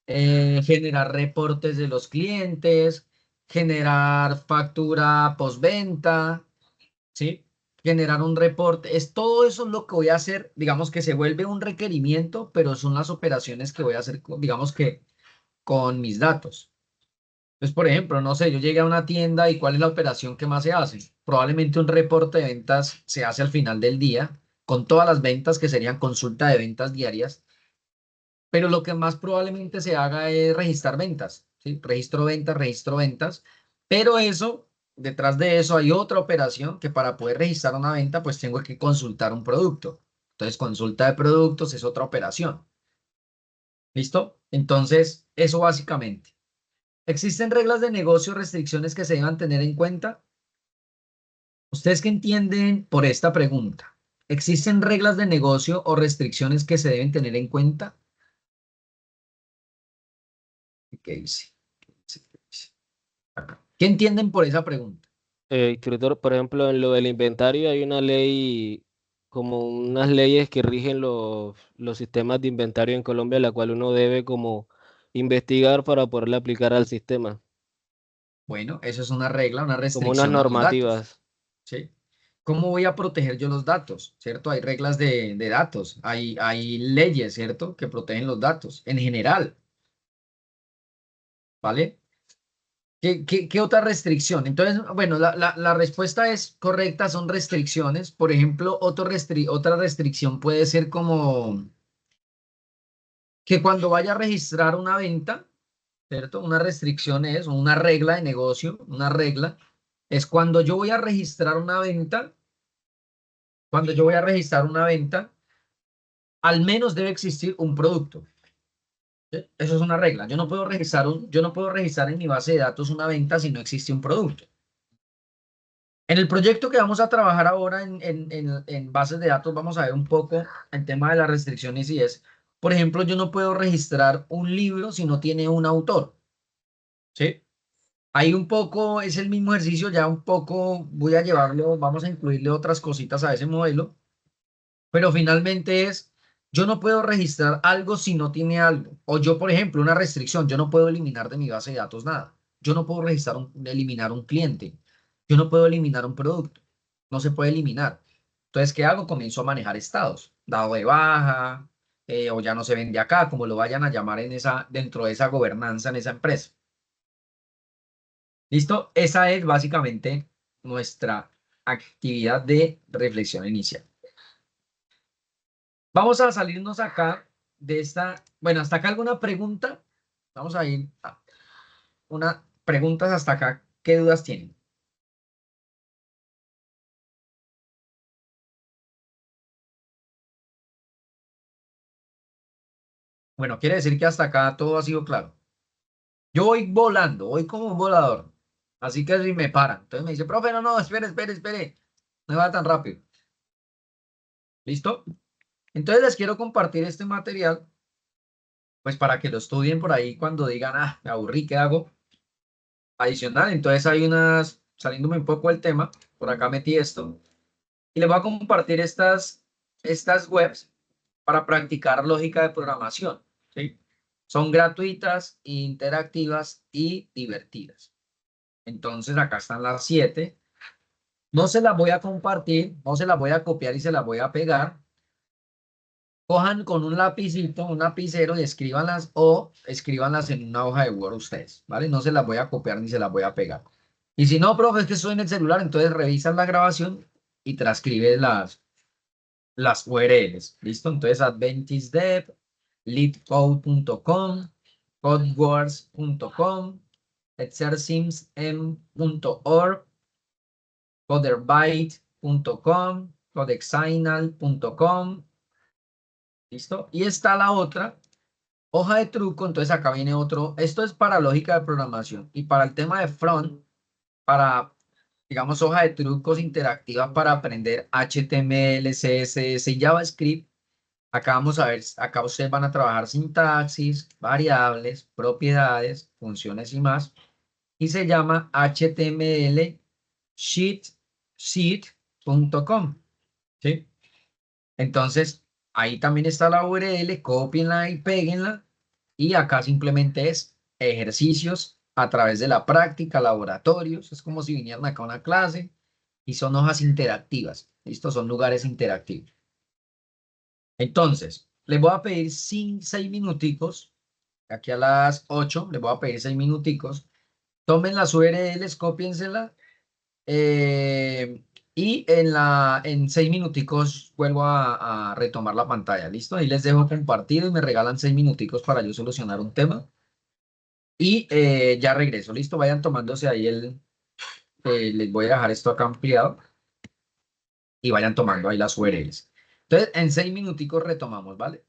generar reportes de los clientes, generar factura postventa, ¿sí? Generar un reporte. Todo eso es lo que voy a hacer, digamos que se vuelve un requerimiento, pero son las operaciones que voy a hacer, digamos que con mis datos. Entonces, por ejemplo, no sé, yo llegué a una tienda y ¿cuál es la operación que más se hace? Probablemente un reporte de ventas se hace al final del día, con todas las ventas que serían consulta de ventas diarias, pero lo que más probablemente se haga es registrar ventas, ¿sí? Registro ventas, pero eso, detrás de eso hay otra operación que para poder registrar una venta, pues tengo que consultar un producto. Entonces, consulta de productos es otra operación. ¿Listo? Entonces, eso básicamente. ¿Existen reglas de negocio o restricciones que se deban tener en cuenta? ¿Ustedes qué entienden por esta pregunta? ¿Existen reglas de negocio o restricciones que se deben tener en cuenta? ¿Qué dice? ¿Qué dice? Acá. ¿Qué entienden por esa pregunta? Escritor, por ejemplo, en lo del inventario hay una ley como unas leyes que rigen los sistemas de inventario en Colombia, la cual uno debe como investigar para poderle aplicar al sistema, Bueno, eso es una regla, una como unas restricción a los datos, normativas. ¿sí? ¿Cómo voy a proteger yo los datos? ¿Cierto? Hay reglas de datos, hay leyes, ¿cierto? Que protegen los datos en general, ¿vale? ¿Qué otra restricción? Entonces, bueno, la respuesta es correcta, son restricciones. Por ejemplo, otra restricción puede ser como que cuando vaya a registrar una venta, ¿cierto? Una restricción es, o una regla de negocio, una regla, es cuando yo voy a registrar una venta, cuando yo voy a registrar una venta, al menos debe existir un producto. ¿Sí? Eso es una regla. Yo no puedo registrar en mi base de datos una venta si no existe un producto. En el proyecto que vamos a trabajar ahora en bases de datos, vamos a ver un poco el tema de las restricciones y es, por ejemplo, yo no puedo registrar un libro si no tiene un autor. ¿Sí? Ahí un poco es el mismo ejercicio, ya un poco voy a llevarlo, vamos a incluirle otras cositas a ese modelo, pero finalmente es, yo no puedo registrar algo si no tiene algo. O yo, por ejemplo, una restricción, yo no puedo eliminar de mi base de datos nada. Yo no puedo eliminar un cliente. Yo no puedo eliminar un producto. No se puede eliminar. Entonces, ¿qué hago? Comienzo a manejar estados. Dado de baja, o ya no se vende acá, como lo vayan a llamar dentro de esa gobernanza en esa empresa. ¿Listo? Esa es básicamente nuestra actividad de reflexión inicial. Vamos a salirnos acá de esta. Bueno, hasta acá alguna pregunta. Vamos a ir a unas preguntas hasta acá. ¿Qué dudas tienen? Bueno, quiere decir que hasta acá todo ha sido claro. Yo voy volando, voy como un volador. Así que si me paran. Entonces me dice, profe, no, no, espere, espere, espere. No va tan rápido. ¿Listo? Entonces les quiero compartir este material, pues para que lo estudien por ahí cuando digan, ah, me aburrí, ¿qué hago? Adicional, entonces hay unas, saliéndome un poco del tema, por acá metí esto, y les voy a compartir estas webs para practicar lógica de programación, ¿sí? Son gratuitas, interactivas y divertidas. Entonces acá están las 7. No se las voy a compartir, no se las voy a copiar y se las voy a pegar. Cojan con un lapicito, un lapicero y escríbanlas o escríbanlas en una hoja de Word ustedes, ¿vale? No se las voy a copiar ni se las voy a pegar. Y si no, profe, es que estoy en el celular, entonces revisas la grabación y transcribes las URLs. ¿Listo? Entonces, AdventistDev, leetcode.com, codewars.com, exercimsm.org, coderbyte.com, codexsignal.com. ¿Listo? Y está la otra, hoja de truco, entonces acá viene otro, esto es para lógica de programación y para el tema de front, para, digamos, hoja de trucos interactiva para aprender HTML, CSS y JavaScript. Acá vamos a ver, acá ustedes van a trabajar sintaxis, variables, propiedades, funciones y más. Y se llama HTML sheet.com. ¿Sí? Entonces, ahí también está la URL, cópienla y péguenla. Y acá simplemente es ejercicios a través de la práctica, laboratorios. Es como si vinieran acá a una clase y son hojas interactivas. ¿Listo? Son lugares interactivos. Entonces, les voy a pedir 6 minuticos. Aquí a las 8 les voy a pedir 6 minuticos. Tomen las URLs, cópiensela. eh, y en 6 minuticos vuelvo a retomar la pantalla. ¿Listo? Ahí les dejo compartido y me regalan 6 minuticos para yo solucionar un tema. Y ya regreso. ¿Listo? Vayan tomándose ahí les voy a dejar esto acá ampliado y vayan tomando ahí las URLs. Entonces, en 6 minuticos retomamos, ¿vale?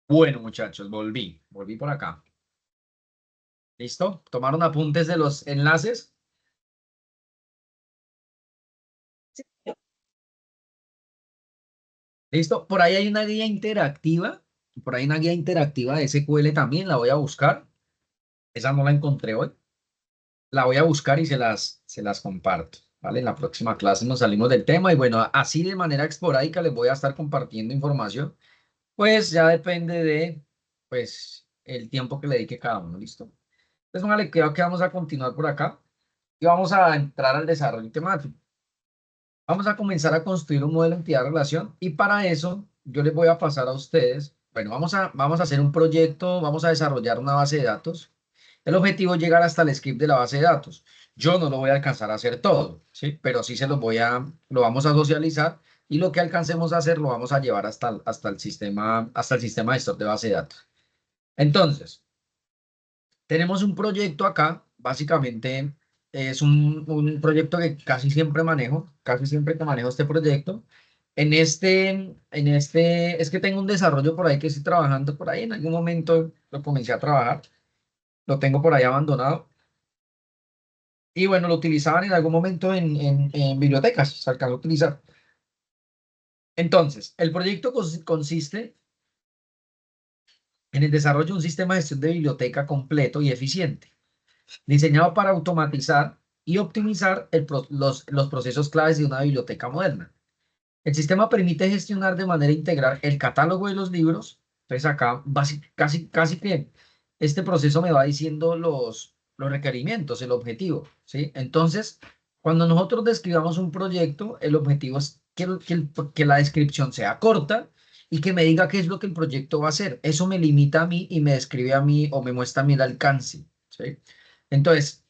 Bueno, muchachos, volví por acá. ¿Listo? ¿Tomaron apuntes de los enlaces? ¿Listo? Por ahí hay una guía interactiva. Por ahí una guía interactiva de SQL también. La voy a buscar. Esa no la encontré hoy. La voy a buscar y se las comparto. ¿Vale? En la próxima clase nos salimos del tema. Y bueno, así de manera esporádica les voy a estar compartiendo información. Pues ya depende de, pues, el tiempo que le dedique cada uno. ¿Listo? Entonces, póngale cuidado que vamos a continuar por acá. Y vamos a entrar al desarrollo temático. Vamos a comenzar a construir un modelo de entidad-relación y para eso yo les voy a pasar a ustedes, bueno, vamos a hacer un proyecto, vamos a desarrollar una base de datos. El objetivo es llegar hasta el script de la base de datos. Yo no lo voy a alcanzar a hacer todo, ¿sí? Pero sí lo vamos a socializar y lo que alcancemos a hacer lo vamos a llevar hasta el sistema gestor de base de datos. Entonces, tenemos un proyecto acá, básicamente es un proyecto que casi siempre que manejo este proyecto. Es que tengo un desarrollo por ahí que estoy trabajando por ahí, en algún momento lo comencé a trabajar, lo tengo por ahí abandonado. Y bueno, lo utilizaban en algún momento en bibliotecas, se alcanzó a utilizar. Entonces, el proyecto consiste en el desarrollo de un sistema de gestión de biblioteca completo y eficiente, diseñado para automatizar y optimizar los procesos claves de una biblioteca moderna. El sistema permite gestionar de manera integral el catálogo de los libros. Entonces acá casi que este proceso me va diciendo los requerimientos, el objetivo, ¿sí? Entonces, cuando nosotros describamos un proyecto, el objetivo es que la descripción sea corta y que me diga qué es lo que el proyecto va a hacer. Eso me limita a mí y me describe a mí o me muestra a mí el alcance, ¿sí? Entonces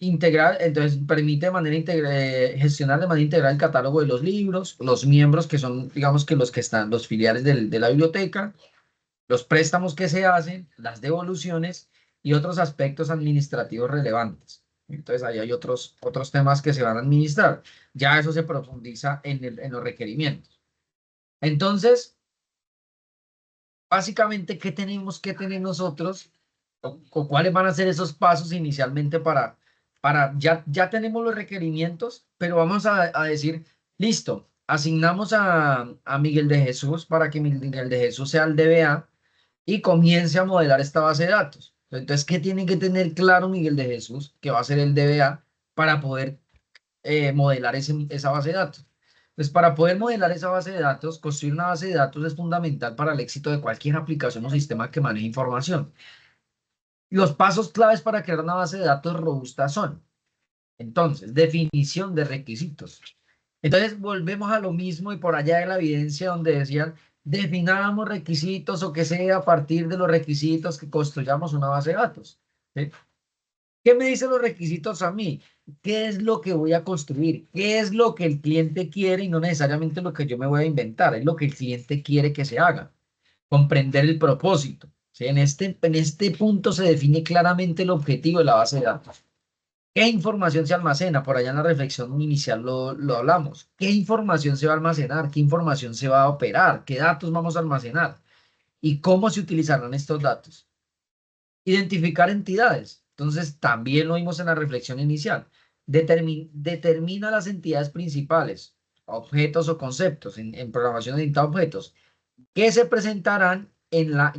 permite de manera gestionar de manera integral el catálogo de los libros, los miembros que son, digamos que los que están, los filiales de la biblioteca, los préstamos que se hacen, las devoluciones y otros aspectos administrativos relevantes. Entonces ahí hay otros temas que se van a administrar. Ya eso se profundiza en los requerimientos. Entonces, básicamente, ¿qué tenemos que tener nosotros? ¿O cuáles van a ser esos pasos inicialmente ya tenemos los requerimientos, pero vamos a decir, listo, asignamos a Miguel de Jesús para que Miguel de Jesús sea el DBA y comience a modelar esta base de datos. Entonces, ¿qué tiene que tener claro Miguel de Jesús, que va a ser el DBA, para poder modelar esa base de datos? Pues para poder modelar esa base de datos, construir una base de datos es fundamental para el éxito de cualquier aplicación o sistema que maneje información. Los pasos claves para crear una base de datos robusta son, entonces, definición de requisitos. Entonces, volvemos a lo mismo y por allá de la evidencia donde decían, definamos requisitos o que sea a partir de los requisitos que construyamos una base de datos. ¿Sí? ¿Qué me dicen los requisitos a mí? ¿Qué es lo que voy a construir? ¿Qué es lo que el cliente quiere y no necesariamente lo que yo me voy a inventar? Es lo que el cliente quiere que se haga. Comprender el propósito. ¿Sí? En este punto se define claramente el objetivo de la base de datos. ¿Qué información se almacena? Por allá en la reflexión inicial lo hablamos. ¿Qué información se va a almacenar? ¿Qué información se va a operar? ¿Qué datos vamos a almacenar? ¿Y cómo se utilizarán estos datos? Identificar entidades. Entonces, también lo vimos en la reflexión inicial. Determina las entidades principales, objetos o conceptos en programación orientada a objetos, que se presentarán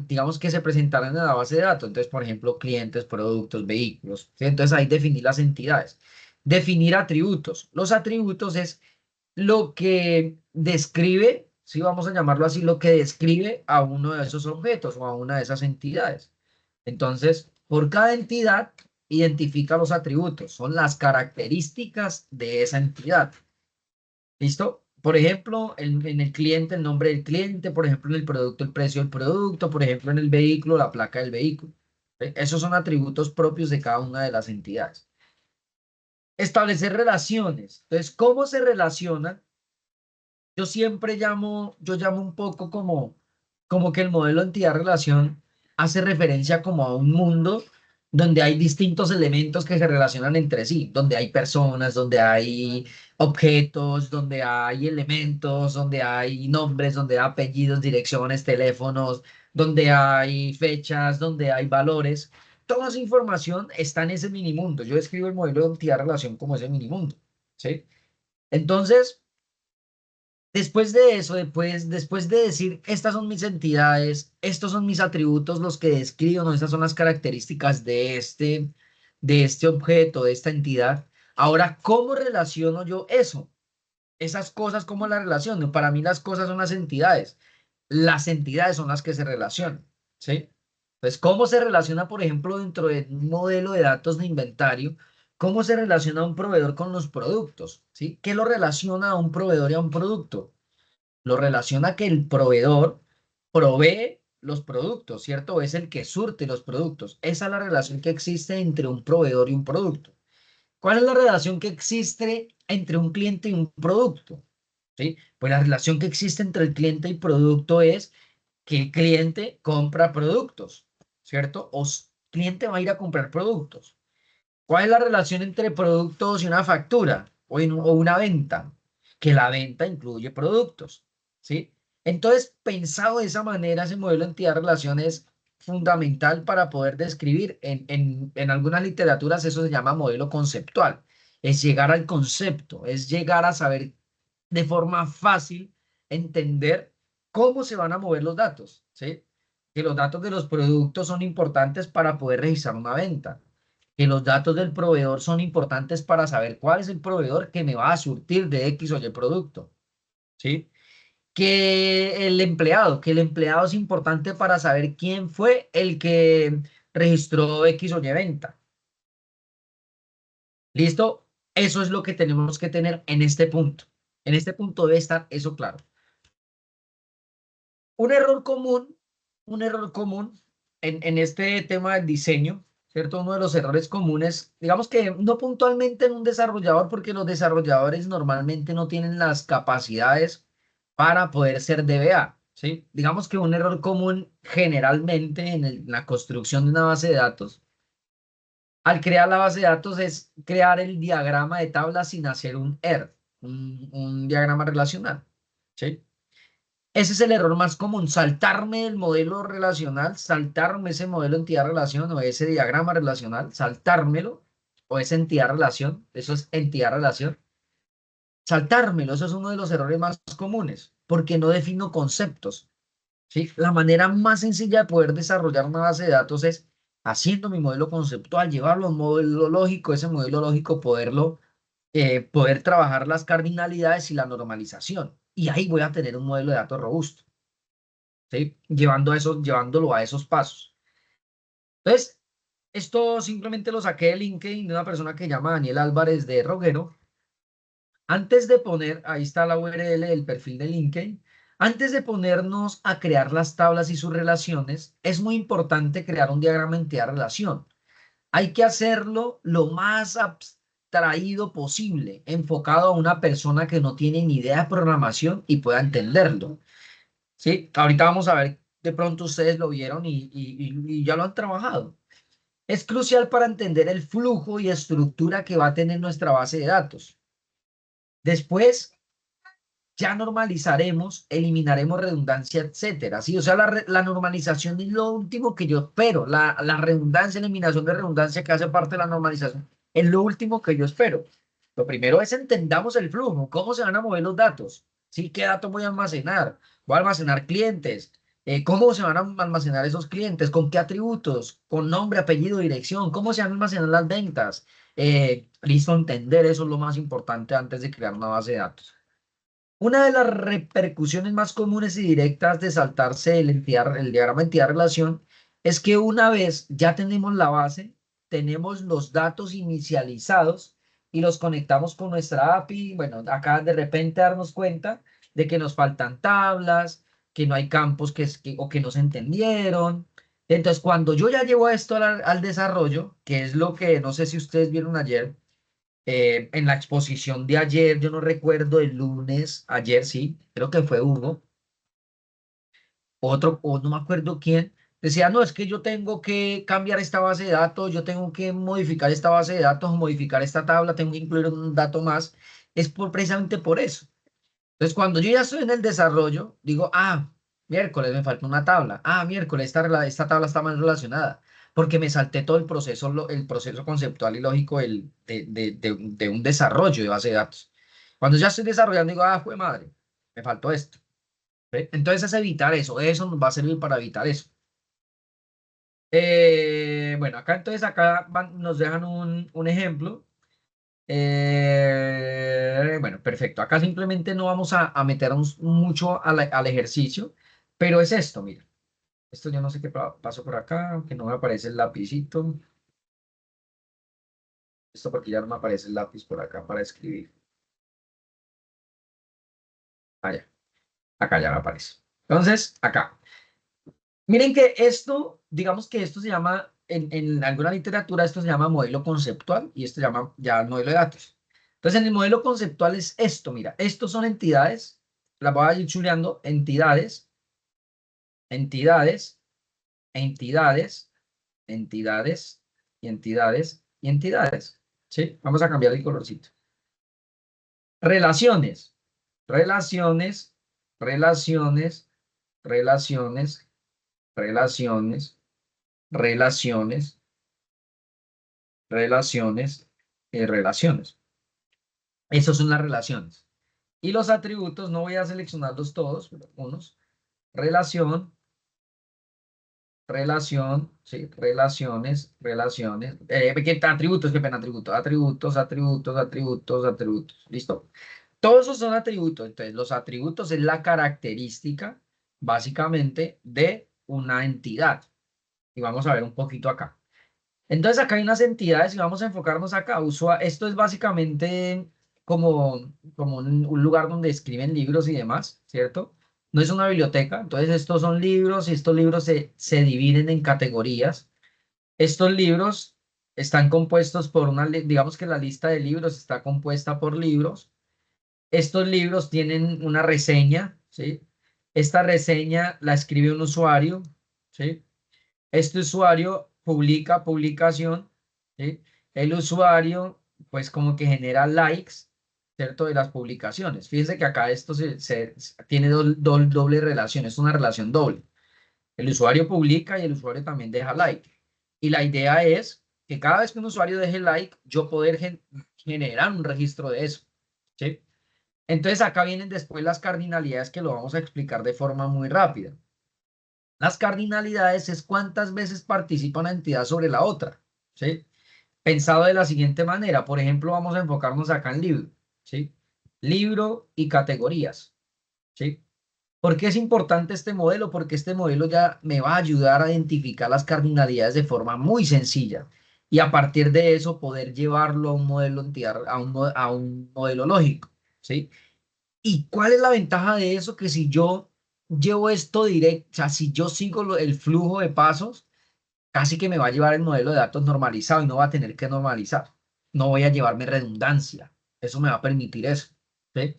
digamos que se presentarán en la base de datos. Entonces, por ejemplo, clientes, productos, vehículos. ¿Sí? Entonces, ahí definir las entidades. Definir atributos. Los atributos es lo que describe, si vamos a llamarlo así, lo que describe a uno de esos objetos o a una de esas entidades. Entonces, por cada entidad, identifica los atributos. Son las características de esa entidad. ¿Listo? Por ejemplo, en el cliente, el nombre del cliente, por ejemplo, en el producto, el precio del producto, por ejemplo, en el vehículo, la placa del vehículo. Esos son atributos propios de cada una de las entidades. Establecer relaciones. Entonces, ¿cómo se relacionan? Yo llamo un poco como que el modelo de entidad-relación hace referencia como a un mundo donde hay distintos elementos que se relacionan entre sí, donde hay personas, donde hay objetos, donde hay elementos, donde hay nombres, donde hay apellidos, direcciones, teléfonos, donde hay fechas, donde hay valores. Toda esa información está en ese minimundo. Yo escribo el modelo de entidad relación como ese minimundo, ¿sí? Entonces, después de eso, después de decir, estas son mis entidades, estos son mis atributos, los que describo, ¿no? Estas son las características de este objeto, de esta entidad. Ahora, ¿cómo relaciono yo eso? Esas cosas, ¿cómo las relaciono? Para mí las cosas son las entidades. Las entidades son las que se relacionan, ¿sí? Entonces, ¿cómo se relaciona, por ejemplo, dentro de un modelo de datos de inventario? ¿Cómo se relaciona un proveedor con los productos? ¿Sí? ¿Qué lo relaciona a un proveedor y a un producto? Lo relaciona que el proveedor provee los productos, ¿cierto? Es el que surte los productos. Esa es la relación que existe entre un proveedor y un producto. ¿Cuál es la relación que existe entre un cliente y un producto? ¿Sí? Pues la relación que existe entre el cliente y producto es que el cliente compra productos, ¿cierto? Cliente va a ir a comprar productos. ¿Cuál es la relación entre productos y una factura o una venta? Que la venta incluye productos, ¿sí? Entonces, pensado de esa manera, ese modelo de entidad-relación es fundamental para poder describir. En algunas literaturas eso se llama modelo conceptual. Es llegar al concepto, es llegar a saber de forma fácil entender cómo se van a mover los datos, ¿sí? Que los datos de los productos son importantes para poder registrar una venta, que los datos del proveedor son importantes para saber cuál es el proveedor que me va a surtir de X o Y producto, ¿sí? Que el empleado es importante para saber quién fue el que registró X o Y venta. ¿Listo? Eso es lo que tenemos que tener en este punto. En este punto debe estar eso claro. Un error común, un error común en este tema del diseño, ¿cierto? Uno de los errores comunes, digamos que no puntualmente en un desarrollador, porque los desarrolladores normalmente no tienen las capacidades para poder ser DBA, ¿sí? Digamos que un error común generalmente en la construcción de una base de datos, al crear la base de datos es crear el diagrama de tabla sin hacer un ER, un diagrama relacional, ¿sí? Ese es el error más común, saltarme el modelo relacional, saltarme ese modelo entidad-relación o ese diagrama relacional, saltármelo, o esa entidad-relación, eso es entidad-relación, saltármelo, eso es uno de los errores más comunes, porque no defino conceptos, ¿sí? La manera más sencilla de poder desarrollar una base de datos es haciendo mi modelo conceptual, llevarlo a un modelo lógico, ese modelo lógico poder trabajar las cardinalidades y la normalización, y ahí voy a tener un modelo de datos robusto. ¿Sí? Llevándolo a esos pasos. Entonces, esto simplemente lo saqué de LinkedIn de una persona que se llama Daniel Álvarez de Roguero. Antes de poner, ahí está la URL del perfil de LinkedIn, antes de ponernos a crear las tablas y sus relaciones, es muy importante crear un diagrama entidad-relación. Hay que hacerlo lo más abstraído posible, enfocado a una persona que no tiene ni idea de programación y pueda entenderlo. Sí, ahorita vamos a ver, de pronto ustedes lo vieron y ya lo han trabajado. Es crucial para entender el flujo y estructura que va a tener nuestra base de datos. Después ya normalizaremos, eliminaremos redundancia, etcétera. ¿Sí? O sea, la normalización es lo último que yo espero. La redundancia, eliminación de redundancia que hace parte de la normalización es lo último que yo espero. Lo primero es entendamos el flujo, cómo se van a mover los datos, ¿sí? ¿Qué datos voy a almacenar? Voy a almacenar clientes. ¿Cómo se van a almacenar esos clientes? ¿Con qué atributos? ¿Con nombre, apellido, dirección? ¿Cómo se van a almacenar las ventas? Listo, entender eso es lo más importante antes de crear una base de datos. Una de las repercusiones más comunes y directas de saltarse el diagrama entidad-relación es que una vez ya tenemos la base, tenemos los datos inicializados y los conectamos con nuestra API. Bueno, acá de repente darnos cuenta de que nos faltan tablas, que no hay campos o que no se entendieron. Entonces, cuando yo ya llevo esto al desarrollo, que es lo que no sé si ustedes vieron ayer, en la exposición de ayer, yo no recuerdo el lunes, ayer sí, creo que fue Hugo, otro, o no me acuerdo quién, decía, no, es que yo tengo que cambiar esta base de datos, yo tengo que modificar esta base de datos, modificar esta tabla, tengo que incluir un dato más, es precisamente por eso. Entonces, cuando yo ya estoy en el desarrollo, digo, miércoles me falta una tabla, miércoles esta tabla está mal relacionada, porque me salté todo el proceso, el proceso conceptual y lógico de un desarrollo de base de datos. Cuando ya estoy desarrollando, digo, jue madre, me faltó esto. ¿Ve? Entonces es evitar eso nos va a servir para evitar eso. Bueno, acá nos dejan un ejemplo. Bueno, perfecto. Acá simplemente no vamos a meternos mucho al ejercicio, pero es esto, mira. Esto yo no sé qué pasó por acá, que no me aparece el lapicito. Esto porque ya no me aparece el lápiz por acá para escribir. Ya. Acá ya me aparece. Entonces, acá. Miren que esto, digamos que esto se llama, en alguna literatura, esto se llama modelo conceptual y esto se llama ya modelo de datos. Entonces, en el modelo conceptual es esto, mira, estos son entidades, las voy a ir chuleando, entidades, entidades, entidades, entidades, y entidades, y entidades. ¿Sí? Vamos a cambiar el colorcito. Relaciones, relaciones, relaciones, relaciones, relaciones, relaciones, relaciones, relaciones. Esas son las relaciones. Y los atributos, no voy a seleccionarlos todos, pero unos. Relación, relación, sí, relaciones, relaciones. Atributos, qué pena, atributos, atributos, atributos, atributos, atributos. ¿Listo? Todos esos son atributos. Entonces, los atributos es la característica, básicamente, de una entidad. Y vamos a ver un poquito acá. Entonces acá hay unas entidades y vamos a enfocarnos acá. Esto es básicamente como un lugar donde escriben libros y demás, ¿cierto? No es una biblioteca, entonces estos son libros y estos libros se dividen en categorías. Estos libros están compuestos por digamos que la lista de libros está compuesta por libros. Estos libros tienen una reseña, ¿sí? Esta reseña la escribe un usuario, ¿sí? Este usuario publica publicación, ¿sí? El usuario, pues como que genera likes, ¿cierto? De las publicaciones. Fíjense que acá esto tiene doble relación, es una relación doble. El usuario publica y el usuario también deja like. Y la idea es que cada vez que un usuario deje like, yo poder generar un registro de eso, ¿sí? Entonces acá vienen después las cardinalidades que lo vamos a explicar de forma muy rápida. Las cardinalidades es cuántas veces participa una entidad sobre la otra, ¿sí? Pensado de la siguiente manera, por ejemplo, vamos a enfocarnos acá en libro, ¿sí? Libro y categorías, ¿sí? ¿Por qué es importante este modelo? Porque este modelo ya me va a ayudar a identificar las cardinalidades de forma muy sencilla y a partir de eso poder llevarlo a un modelo entidad, a un modelo lógico, ¿sí? ¿Y cuál es la ventaja de eso? Que si yo llevo esto directo, o sea, si yo sigo el flujo de pasos, casi que me va a llevar el modelo de datos normalizado y no va a tener que normalizar. No voy a llevarme redundancia. Eso me va a permitir eso. ¿Sí?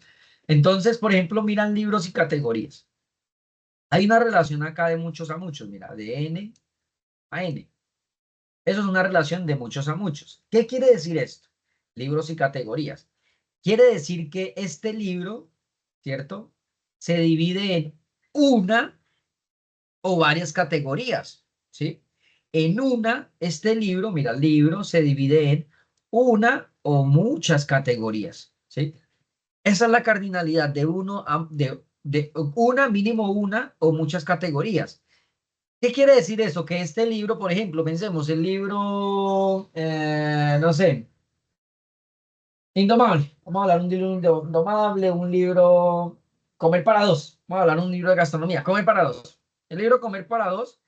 Entonces, por ejemplo, miran libros y categorías. Hay una relación acá de muchos a muchos, mira, de N a N. Eso es una relación de muchos a muchos. ¿Qué quiere decir esto? Libros y categorías. Quiere decir que este libro, ¿cierto? Se divide en una o varias categorías, ¿sí? En una, este libro, mira, el libro se divide en una o muchas categorías, ¿sí? Esa es la cardinalidad de de una, mínimo una o muchas categorías. ¿Qué quiere decir eso? Que este libro, por ejemplo, pensemos, el libro, no sé, Indomable. Vamos a hablar de un libro Indomable, un libro Comer para dos. Vamos a hablar de un libro de gastronomía, Comer para dos. El libro Comer para dos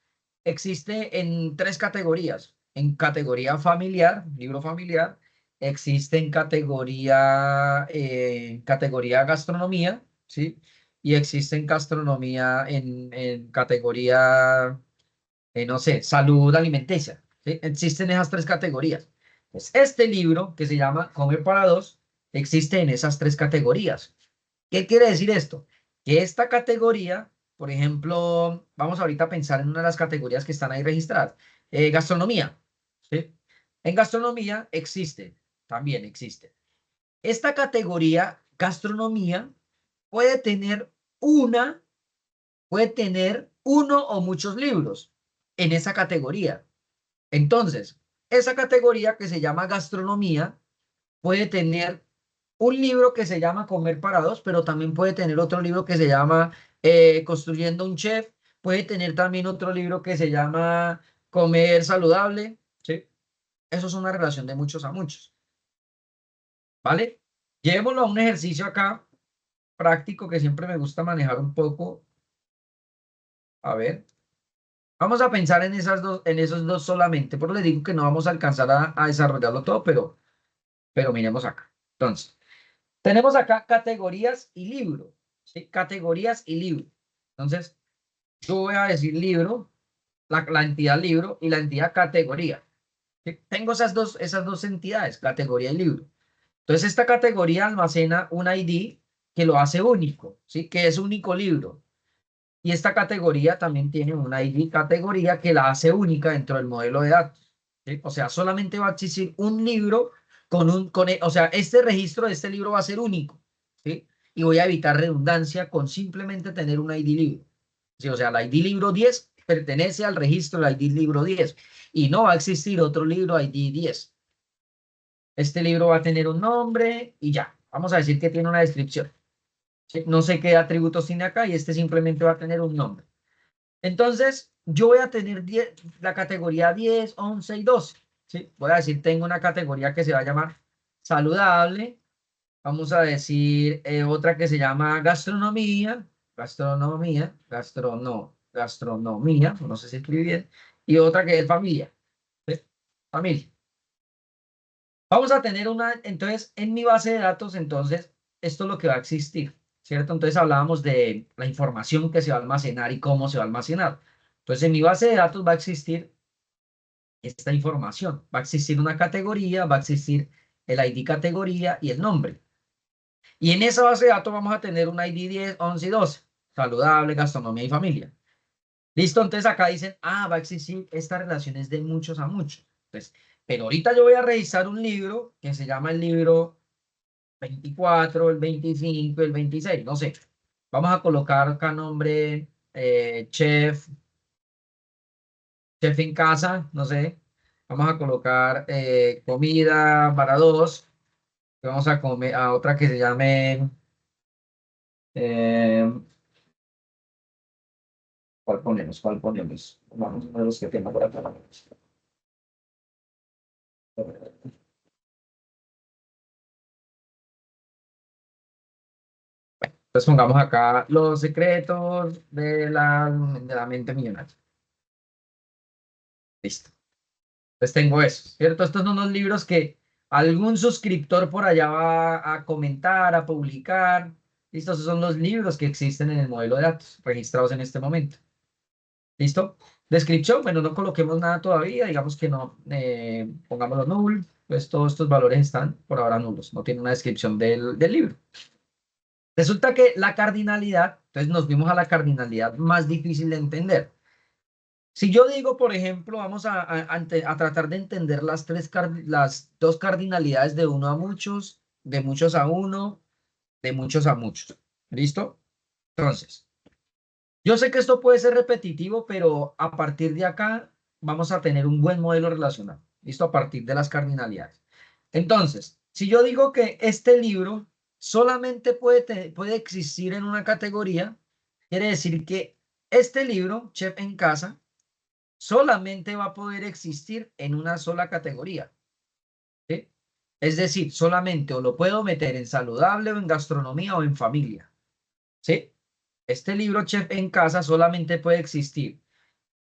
existe en tres categorías. En categoría familiar, libro familiar, existe en categoría gastronomía, ¿sí? Y existe en gastronomía, en categoría, no sé, salud alimenticia, ¿sí? Existen esas tres categorías. Pues este libro, que se llama Comer para dos, existe en esas tres categorías. ¿Qué quiere decir esto? Que esta categoría por ejemplo, vamos ahorita a pensar en una de las categorías que están ahí registradas. Gastronomía, ¿sí? En gastronomía también existe. Esta categoría, gastronomía, puede tener uno o muchos libros en esa categoría. Entonces, esa categoría que se llama gastronomía puede tener un libro que se llama Comer para dos, pero también puede tener otro libro que se llama Construyendo un Chef, puede tener también otro libro que se llama Comer Saludable, ¿sí? Eso es una relación de muchos a muchos, ¿vale? Llevémoslo a un ejercicio acá práctico que siempre me gusta manejar un poco. A ver, vamos a pensar en esos dos solamente, por eso les digo que no vamos a alcanzar a desarrollarlo todo, pero miremos acá. Entonces, tenemos acá categorías y libro, ¿sí? Categorías y libro. Entonces, yo voy a decir libro, la entidad libro y la entidad categoría. ¿Sí? Tengo esas dos entidades, categoría y libro. Entonces, esta categoría almacena un ID que lo hace único, ¿sí? Que es único libro. Y esta categoría también tiene una ID categoría que la hace única dentro del modelo de datos, ¿sí? O sea, solamente va a existir un libro o sea, este registro de este libro va a ser único, ¿sí? Y voy a evitar redundancia con simplemente tener un ID libro, ¿sí? O sea, el ID libro 10 pertenece al registro del ID libro 10 y no va a existir otro libro ID 10. Este libro va a tener un nombre y ya. Vamos a decir que tiene una descripción. ¿Sí? No sé qué atributos tiene acá y este simplemente va a tener un nombre. Entonces, yo voy a tener la categoría 10, 11 y 12. ¿Sí? Voy a decir, tengo una categoría que se va a llamar saludable. Vamos a decir otra que se llama gastronomía, no sé si escribí bien. Y otra que es familia. ¿Sí? Familia. Vamos a tener entonces, en mi base de datos, entonces, esto es lo que va a existir, ¿cierto? Entonces hablábamos de la información que se va a almacenar y cómo se va a almacenar. Entonces, en mi base de datos va a existir esta información. Va a existir una categoría, va a existir el ID categoría y el nombre. Y en esa base de datos vamos a tener un ID 10, 11 y 12. Saludable, gastronomía y familia. Listo, entonces acá dicen, va a existir estas relaciones de muchos a muchos. Entonces, pero ahorita yo voy a revisar un libro que se llama el libro 24, el 25, el 26, no sé. Vamos a colocar acá nombre chef en casa, no sé. Vamos a colocar comida para dos. Vamos a comer a otra que se llame eh, ¿cuál ponemos? ¿Cuál ponemos? Vamos a ver los que tengo por acá. Entonces pongamos acá los secretos de la mente millonaria. Listo. Entonces tengo eso, ¿cierto? Estos son unos libros que algún suscriptor por allá va a comentar, a publicar. Listo, esos son los libros que existen en el modelo de datos registrados en este momento. ¿Listo? Descripción, bueno, no coloquemos nada todavía, digamos que no, pongámoslo null, pues todos estos valores están por ahora nulos, no tiene una descripción del libro. Resulta que la cardinalidad, entonces nos vimos a la cardinalidad más difícil de entender. Si yo digo, por ejemplo, vamos a tratar de entender las dos cardinalidades de uno a muchos, de muchos a uno, de muchos a muchos. ¿Listo? Entonces, yo sé que esto puede ser repetitivo, pero a partir de acá vamos a tener un buen modelo relacional. ¿Listo? A partir de las cardinalidades. Entonces, si yo digo que este libro solamente puede existir en una categoría, quiere decir que este libro, Chef en Casa, solamente va a poder existir en una sola categoría. ¿Sí? Es decir, solamente o lo puedo meter en saludable o en gastronomía o en familia. ¿Sí? Este libro Chef en Casa solamente puede existir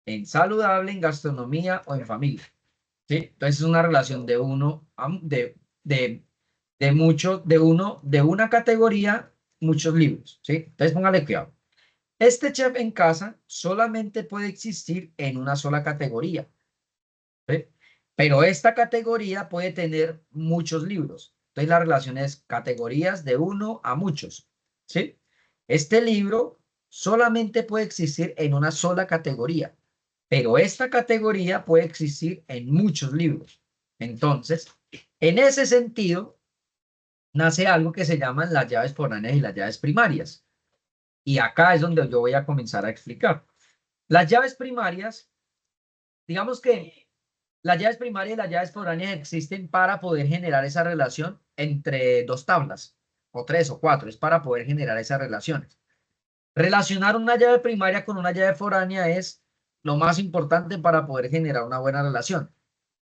en saludable, en gastronomía o en familia. ¿Sí? Entonces es una relación de de una categoría, muchos libros. ¿Sí? Entonces póngale cuidado. Este chef en casa solamente puede existir en una sola categoría, ¿sí? Pero esta categoría puede tener muchos libros. Entonces la relación es categorías de uno a muchos, ¿sí? Este libro solamente puede existir en una sola categoría, pero esta categoría puede existir en muchos libros. Entonces, en ese sentido, nace algo que se llaman las llaves foráneas y las llaves primarias. Y acá es donde yo voy a comenzar a explicar. Las llaves primarias, digamos que las llaves primarias y las llaves foráneas existen para poder generar esa relación entre dos tablas, o 3 o 4, es para poder generar esas relaciones. Relacionar una llave primaria con una llave foránea es lo más importante para poder generar una buena relación.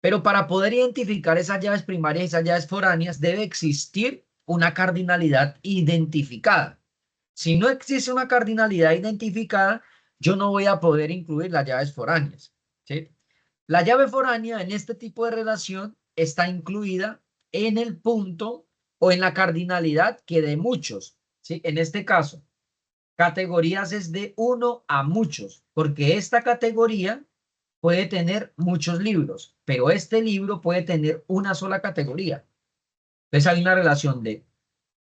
Pero para poder identificar esas llaves primarias y esas llaves foráneas debe existir una cardinalidad identificada. Si no existe una cardinalidad identificada, yo no voy a poder incluir las llaves foráneas, ¿sí? La llave foránea en este tipo de relación está incluida en el punto o en la cardinalidad que de muchos, ¿sí? En este caso, categorías es de 1 a muchos, porque esta categoría puede tener muchos libros, pero este libro puede tener una sola categoría. Entonces hay una relación de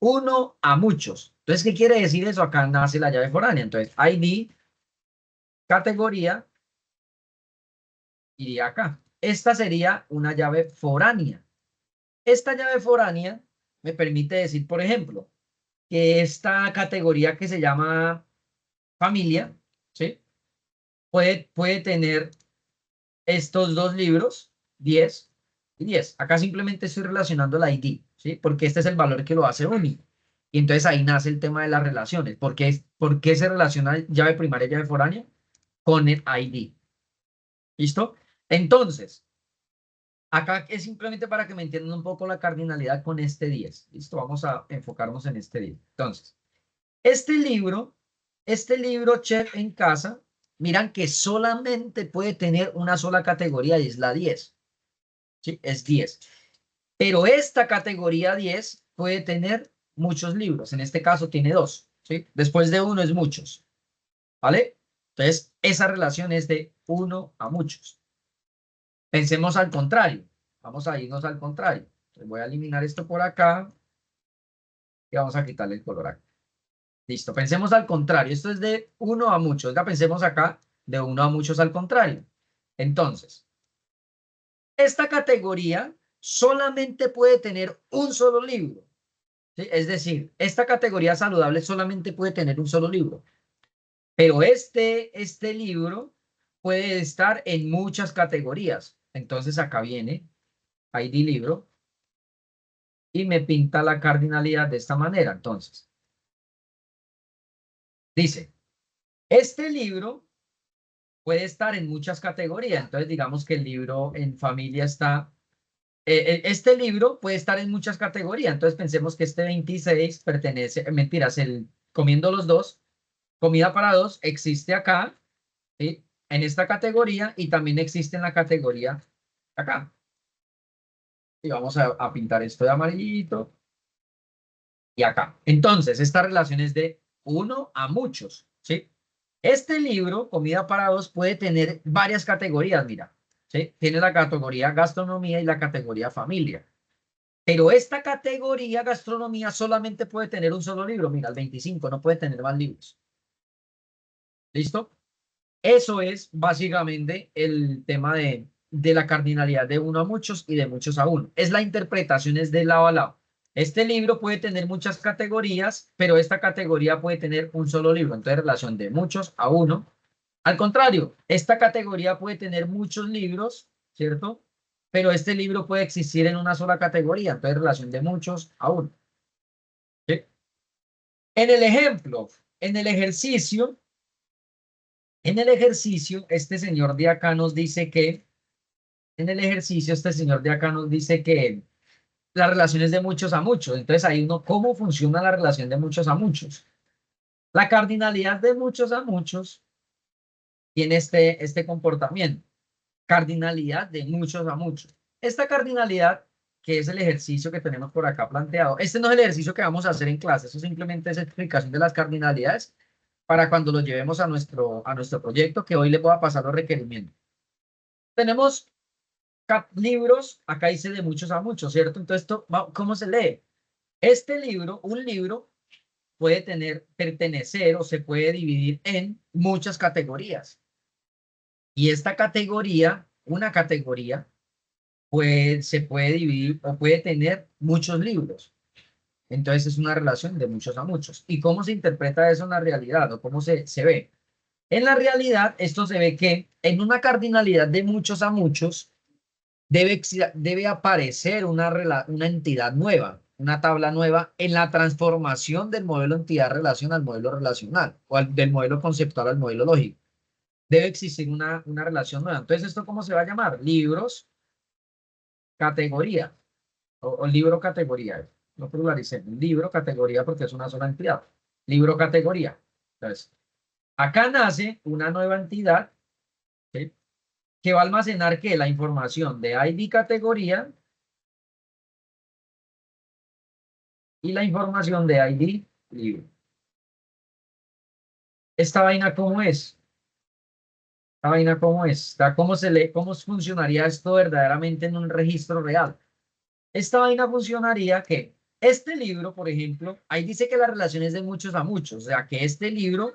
1 a muchos. Entonces, ¿qué quiere decir eso? Acá nace la llave foránea. Entonces, ID, categoría, iría acá. Esta sería una llave foránea. Esta llave foránea me permite decir, por ejemplo, que esta categoría que se llama familia, ¿sí? Puede tener estos dos libros, 10 y 10. Acá simplemente estoy relacionando la ID, ¿sí? Porque este es el valor que lo hace único. Y entonces ahí nace el tema de las relaciones. ¿Por qué se relaciona llave primaria y llave foránea? Con el ID. ¿Listo? Entonces, acá es simplemente para que me entiendan un poco la cardinalidad con este 10. ¿Listo? Vamos a enfocarnos en este 10. Entonces, este libro, Chef en Casa, miran que solamente puede tener una sola categoría y es la 10. ¿Sí? Es 10. Pero esta categoría 10 puede tener muchos libros. En este caso tiene 2. ¿Sí? Después de 1 es muchos. ¿Vale? Entonces, esa relación es de 1 a muchos. Pensemos al contrario. Vamos a irnos al contrario. Entonces, voy a eliminar esto por acá y vamos a quitarle el color acá. Listo, pensemos al contrario. Esto es de 1 a muchos. Ya pensemos acá de 1 a muchos al contrario. Entonces, esta categoría solamente puede tener un solo libro. ¿Sí? Es decir, esta categoría saludable solamente puede tener un solo libro. Pero este libro puede estar en muchas categorías. Entonces acá viene ID libro y me pinta la cardinalidad de esta manera. Entonces, dice, este libro puede estar en muchas categorías. Entonces, digamos que el libro en familia está, este libro puede estar en muchas categorías. Entonces, pensemos que este 26 pertenece, mentiras, el comiendo los dos, comida para dos, existe acá, ¿sí? En esta categoría y también existe en la categoría acá. Y vamos a pintar esto de amarillito y acá. Entonces, esta relación es de 1 a muchos, ¿sí? Este libro, Comida para Dos, puede tener varias categorías, mira, ¿sí? Tiene la categoría gastronomía y la categoría familia. Pero esta categoría gastronomía solamente puede tener un solo libro, mira, el 25, no puede tener más libros. ¿Listo? Eso es básicamente el tema de la cardinalidad de 1 a muchos y de muchos a 1. Es la interpretación, es de lado a lado. Este libro puede tener muchas categorías, pero esta categoría puede tener un solo libro. Entonces, relación de muchos a 1. Al contrario, esta categoría puede tener muchos libros, ¿cierto? Pero este libro puede existir en una sola categoría. Entonces, relación de muchos a 1. ¿Sí? En el ejemplo, en el ejercicio, este señor de acá nos dice que, las relaciones de muchos a muchos. Entonces ahí uno, ¿cómo funciona la relación de muchos a muchos? La cardinalidad de muchos a muchos tiene este comportamiento. Cardinalidad de muchos a muchos. Esta cardinalidad, que es el ejercicio que tenemos por acá planteado, este no es el ejercicio que vamos a hacer en clase, eso simplemente es explicación de las cardinalidades para cuando lo llevemos a nuestro proyecto, que hoy les voy a pasar los requerimientos. Tenemos libros, acá dice de muchos a muchos, ¿cierto? Entonces, ¿cómo se lee? Un libro puede pertenecer o se puede dividir en muchas categorías. Y esta categoría, una categoría, se puede dividir o puede tener muchos libros. Entonces es una relación de muchos a muchos. ¿Y cómo se interpreta eso en la realidad o cómo se ve? En la realidad, esto se ve que en una cardinalidad de muchos a muchos debe aparecer una entidad nueva, una tabla nueva en la transformación del modelo entidad-relación al modelo relacional o del modelo conceptual al modelo lógico. Debe existir una relación nueva. Entonces, ¿esto cómo se va a llamar? Libros, categoría o libro categoría. No pluraricemos. Libro categoría porque es una sola entidad. Libro categoría. Entonces, acá nace una nueva entidad, ¿sí?, que va a almacenar ¿qué? La información de ID categoría y la información de ID libro. ¿Esta vaina cómo es? ¿Esta vaina cómo es? ¿Cómo se lee? ¿Cómo funcionaría esto verdaderamente en un registro real? Esta vaina funcionaría que este libro, por ejemplo, ahí dice que la relación es de muchos a muchos, o sea que este libro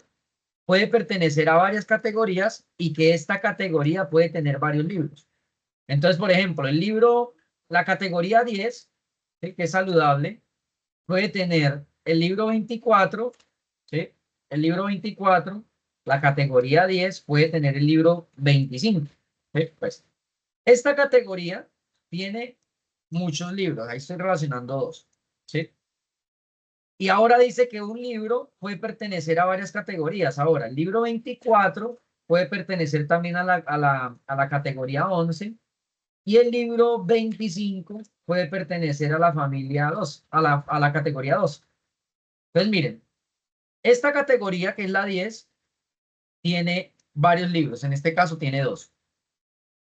puede pertenecer a varias categorías y que esta categoría puede tener varios libros. Entonces, por ejemplo, el libro, la categoría 10, ¿sí?, que es saludable, puede tener el libro 24, ¿sí? El libro 24, la categoría 10 puede tener el libro 25. ¿Sí? Pues, esta categoría tiene muchos libros, ahí estoy relacionando dos, ¿sí? Y ahora dice que un libro puede pertenecer a varias categorías. Ahora, el libro 24 puede pertenecer también a la categoría 11 y el libro 25 puede pertenecer a la familia 2, a la categoría 2. Entonces, miren, esta categoría, que es la 10, tiene varios libros. En este caso tiene dos.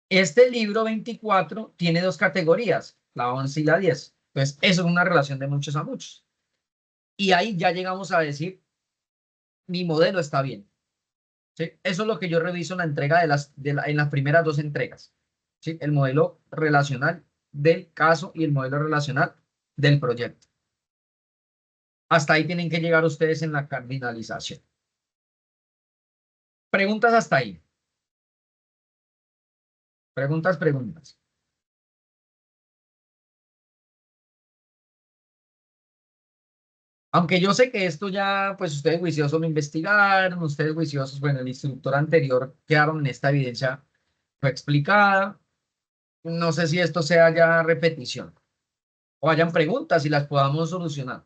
Este libro 24 tiene dos categorías, la 11 y la 10. Entonces, eso es una relación de muchos a muchos. Y ahí ya llegamos a decir, mi modelo está bien. ¿Sí? Eso es lo que yo reviso en la entrega en las primeras dos entregas. ¿Sí? El modelo relacional del caso y el modelo relacional del proyecto. Hasta ahí tienen que llegar ustedes en la cardinalización. Preguntas hasta ahí. Preguntas. Aunque yo sé que esto ya, pues ustedes juiciosos lo investigaron, ustedes juiciosos, bueno, el instructor anterior quedaron en esta evidencia, fue explicada. No sé si esto sea ya repetición o hayan preguntas y las podamos solucionar.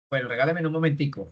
Bueno, regálenme un momentico.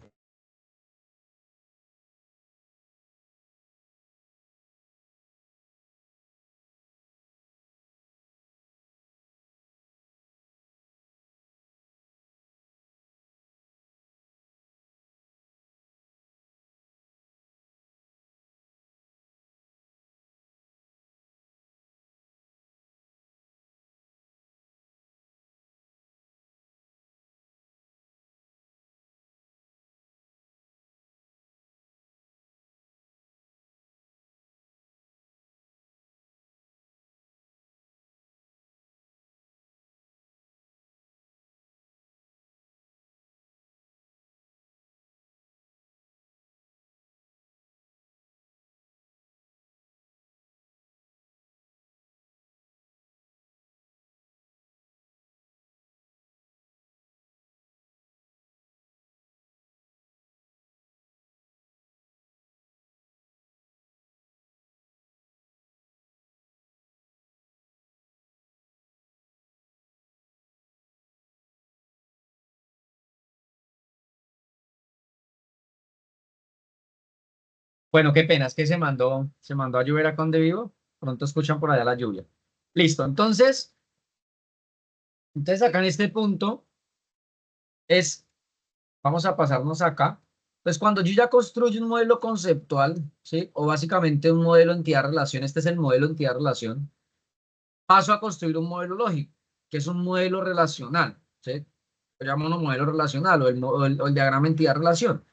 Bueno, qué pena, es que se mandó a llover acá donde vivo. Pronto escuchan por allá la lluvia. Listo, entonces acá en este punto vamos a pasarnos acá. Pues cuando yo ya construyo un modelo conceptual, ¿sí? O básicamente un modelo entidad-relación, este es el modelo entidad-relación. paso a construir un modelo lógico, que es un modelo relacional, ¿sí? Lo llamamos modelo relacional o el diagrama entidad-relación.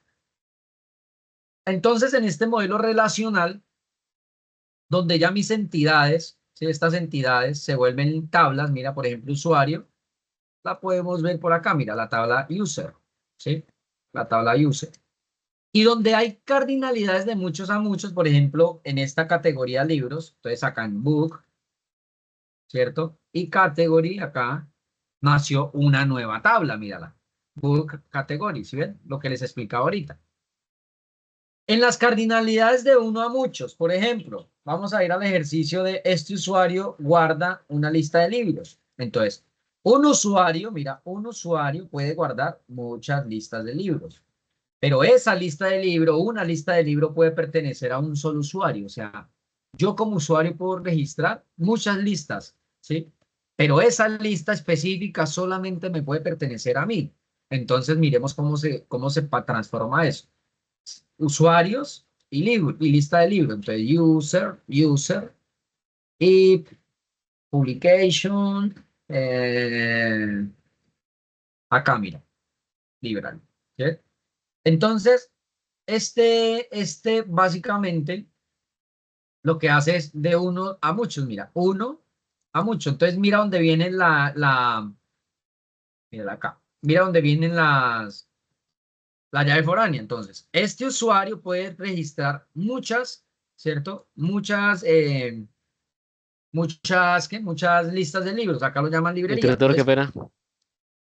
Entonces, en este modelo relacional, donde ya mis entidades, ¿sí? Estas entidades se vuelven tablas, mira, por ejemplo, usuario, la podemos ver por acá, mira, la tabla user, ¿sí? La tabla user. Y donde hay cardinalidades de muchos a muchos, por ejemplo, en esta categoría libros, entonces acá en book, ¿cierto? Y category, acá nació una nueva tabla, mírala. Book category, ¿sí ven? Lo que les explicaba ahorita. En las cardinalidades de uno a muchos, por ejemplo, vamos a ir al ejercicio de este usuario guarda una lista de libros. Entonces, un usuario, mira, un usuario puede guardar muchas listas de libros. Pero esa lista de libro, una lista de libro puede pertenecer a un solo usuario. O sea, yo como usuario puedo registrar muchas listas, ¿sí? Pero esa lista específica solamente me puede pertenecer a mí. Entonces, miremos transforma eso. Usuarios y libro, y lista de libros. Entonces, user, y publication, acá, mira, liberal. ¿Sí? Entonces, este básicamente lo que hace es de uno a muchos, mira, uno a muchos. Entonces, mira dónde viene mira acá, mira dónde vienen la llave foránea. Entonces, este usuario puede registrar muchas, ¿cierto? Muchas listas de libros. Acá lo llaman librería. Instructor, qué Entonces, pena.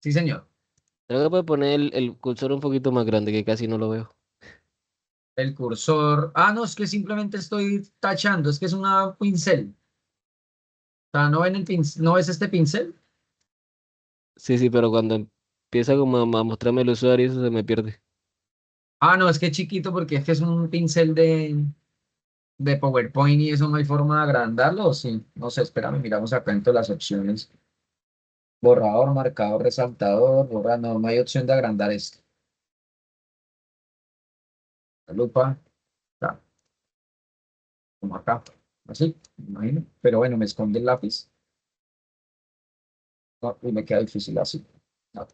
sí, señor. Creo que puede poner el cursor un poquito más grande, que casi no lo veo. El cursor. Ah, no, es que simplemente estoy tachando, es que es una pincel. O sea, ¿no ven no ves este pincel? Sí, sí, pero cuando empieza como a mostrarme el usuario, eso se me pierde. Ah, no, es que es chiquito porque es que es un pincel de PowerPoint y eso no hay forma de agrandarlo. ¿O sí? No sé, espérame, miramos acá en todas las opciones. Borrador, marcador, resaltador, borrar, no hay opción de agrandar esto. La lupa, acá, como acá, así, me imagino. Pero bueno, me esconde el lápiz. No, y me queda difícil así. No,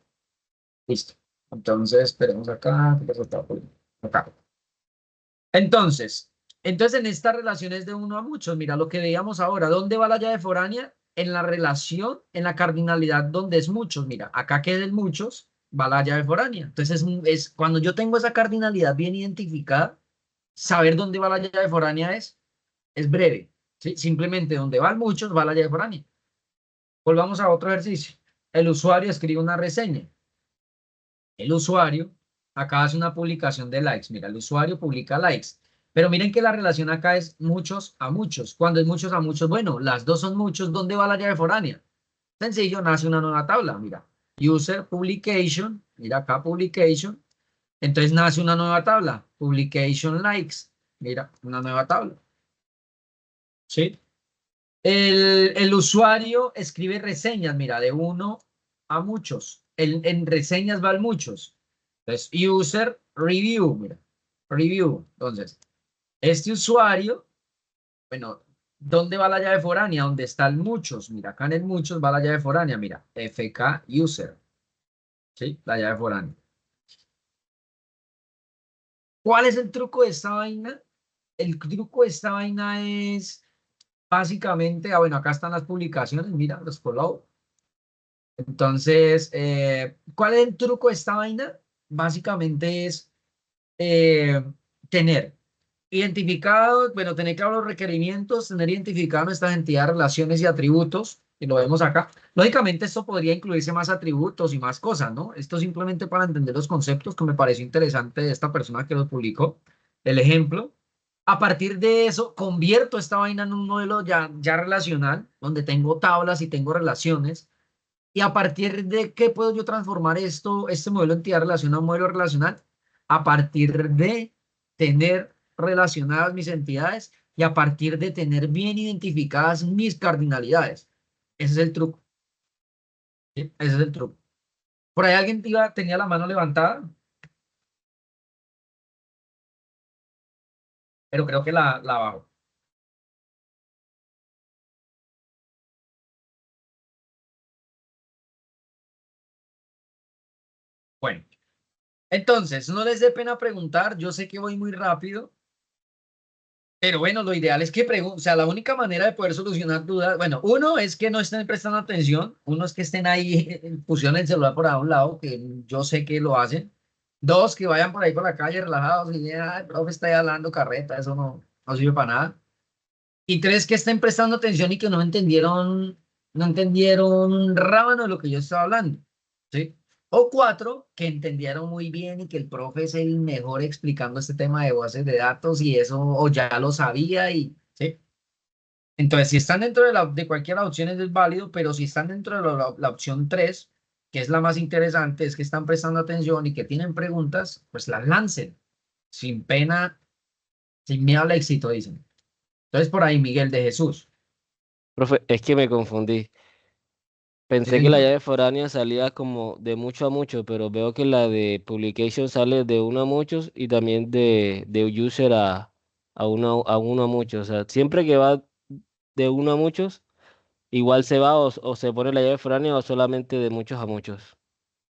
listo. Entonces, esperemos acá. ¿Qué pasa acá? Acá. Entonces, en estas relaciones de uno a muchos, mira lo que veíamos ahora. ¿Dónde va la llave foránea? En la relación, en la cardinalidad donde es muchos. Mira, acá que es el muchos, va la llave foránea. Entonces, cuando yo tengo esa cardinalidad bien identificada, saber dónde va la llave foránea es breve. ¿Sí? Simplemente donde va el muchos, va la llave foránea. Volvamos a otro ejercicio. El usuario escribe una reseña. El usuario acá hace una publicación de likes. Mira, el usuario publica likes. Pero miren que la relación acá es muchos a muchos. Cuando es muchos a muchos, bueno, las dos son muchos. ¿Dónde va la llave foránea? Sencillo, nace una nueva tabla. Mira, user publication. Mira acá publication. Entonces nace una nueva tabla. Publication likes. Mira, una nueva tabla. ¿Sí? El usuario escribe reseñas, mira, de uno a muchos. En reseñas va al muchos. Entonces, user review, mira, review. Entonces, este usuario, bueno, ¿dónde va la llave foránea? ¿Dónde está el muchos? Mira, acá en el muchos va la llave foránea, mira, FK user, ¿sí? La llave foránea. ¿Cuál es el truco de esta vaina? El truco de esta vaina es básicamente, bueno, acá están las publicaciones, mira, los follow. Entonces, ¿cuál es el truco de esta vaina? Básicamente es eh, tener identificado, bueno, tener claros los requerimientos, tener identificado nuestras entidades, relaciones y atributos, y lo vemos acá. Lógicamente, esto podría incluirse más atributos y más cosas, ¿no? Esto simplemente para entender los conceptos que me pareció interesante de esta persona que lo publicó. El ejemplo. A partir de eso, convierto esta vaina en un modelo ya relacional, donde tengo tablas y tengo relaciones. Y a partir de qué puedo yo transformar este modelo de entidad relacional a un modelo relacional, a partir de tener relacionadas mis entidades y a partir de tener bien identificadas mis cardinalidades. Ese es el truco. ¿Sí? Ese es el truco. Por ahí alguien tenía la mano levantada, pero creo que la bajó. Bueno, entonces, no les dé pena preguntar. Yo sé que voy muy rápido, pero bueno, lo ideal es que pregunten. O sea, la única manera de poder solucionar dudas, bueno, uno es que no estén prestando atención, uno es que estén ahí, pusieron el celular por a un lado, que yo sé que lo hacen. Dos, que vayan por ahí por la calle relajados y digan, "Ay, el profe está ahí hablando carreta, eso no sirve para nada". Y tres, que estén prestando atención y que no entendieron un rábano de lo que yo estaba hablando, ¿sí? O cuatro, que entendieron muy bien y que el profe es el mejor explicando este tema de bases de datos y eso, o ya lo sabía y, ¿sí? Entonces, si están dentro de cualquiera de las opciones es válido, pero si están dentro de la opción 3, que es la más interesante, es que están prestando atención y que tienen preguntas, pues las lancen, sin pena, sin miedo al éxito, dicen. Entonces, por ahí, Miguel de Jesús. Profe, es que me confundí. Sí, Pensé que la señor. llave foránea salía como de mucho a mucho, pero veo que la de publication sale de uno a muchos y también de user a uno a muchos. O sea, siempre que va de uno a muchos, igual se va o se pone la llave foránea o solamente de muchos a muchos.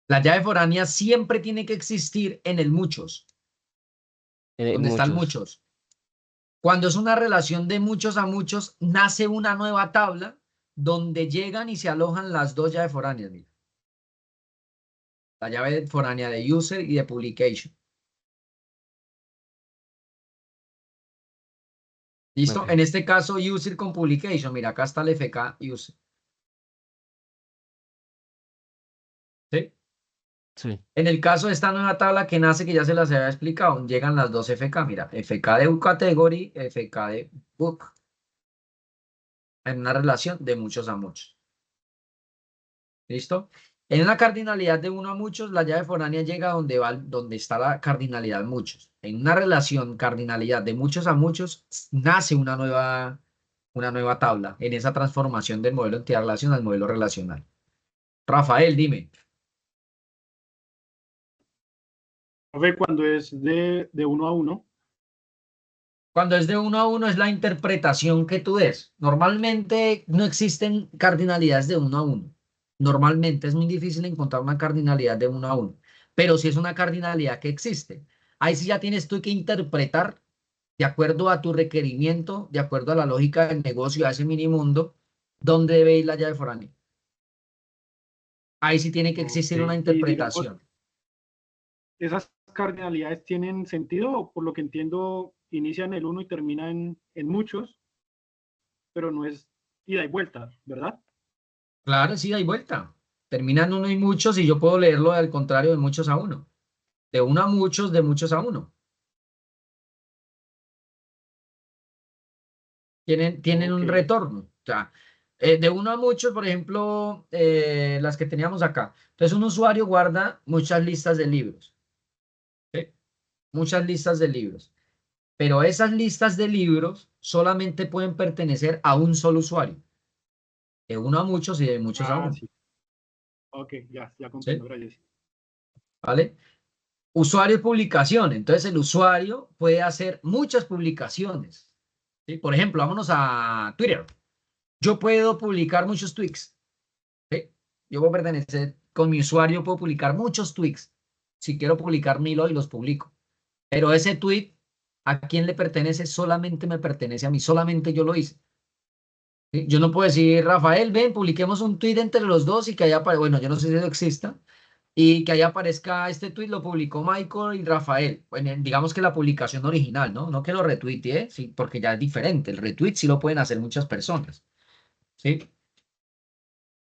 La llave foránea siempre tiene que existir en el muchos, donde están Muchos. muchos. Cuando es una relación de muchos a muchos, nace una nueva tabla donde llegan y se alojan las dos llaves foráneas. Mira. La llave foránea de user y de publication. ¿Listo? Ok. En este caso, user con publication. Mira, acá está el FK user. ¿Sí? Sí. En el caso de esta nueva tabla que nace, que ya se las había explicado, llegan las dos FK. Mira, FK de category, FK de book, en una relación de muchos a muchos. ¿Listo? En una cardinalidad de uno a muchos, la llave foránea llega donde está la cardinalidad muchos. En una relación cardinalidad de muchos a muchos, nace una nueva tabla en esa transformación del modelo entidad relacional al modelo relacional. Rafael, dime. Profe, cuando es de uno a uno, Cuando es de uno a uno es la interpretación que tú des. Normalmente no existen cardinalidades de uno a uno. Normalmente es muy difícil encontrar una cardinalidad de uno a uno. Pero si es una cardinalidad que existe, ahí sí ya tienes tú que interpretar de acuerdo a tu requerimiento, de acuerdo a la lógica del negocio, a ese minimundo, dónde debe ir la llave foránea. Ahí sí tiene que ok, existir una y digamos, interpretación. ¿esas cardinalidades tienen sentido? O por lo que entiendo, inicia en el uno y termina en muchos, pero no es ida y vuelta, ¿verdad? Claro, sí, hay vuelta. Terminan uno y muchos y yo puedo leerlo al contrario de muchos a uno. De uno a muchos, de muchos a uno. Tienen Ok, un retorno. O sea, de uno a muchos, por ejemplo, las que teníamos acá. Entonces, un usuario guarda muchas listas de libros. ¿Sí? Muchas listas de libros. Pero esas listas de libros solamente pueden pertenecer a un solo usuario. De uno a muchos y de muchos a ah, uno. sí, ok, ya comprendo, ¿Sí? gracias. ¿Vale? Usuario y publicación. Entonces, el usuario puede hacer muchas publicaciones. ¿Sí? Por ejemplo, vámonos a Twitter. Yo puedo publicar muchos tweets. ¿Sí? Yo puedo pertenecer, con mi usuario puedo publicar muchos tweets. Si quiero publicar 1000 hoy, los publico. Pero ese tweet, ¿a quién le pertenece? Solamente me pertenece a mí, solamente yo lo hice. ¿Sí? Yo no puedo decir, Rafael, ven, publiquemos un tweet entre los dos y que haya, bueno, yo no sé si eso exista, y que ahí aparezca este tweet, lo publicó Michael y Rafael. Bueno, digamos que la publicación original, ¿no? No que lo retuitee, sí, porque ya es diferente. El retweet sí lo pueden hacer muchas personas. ¿Sí?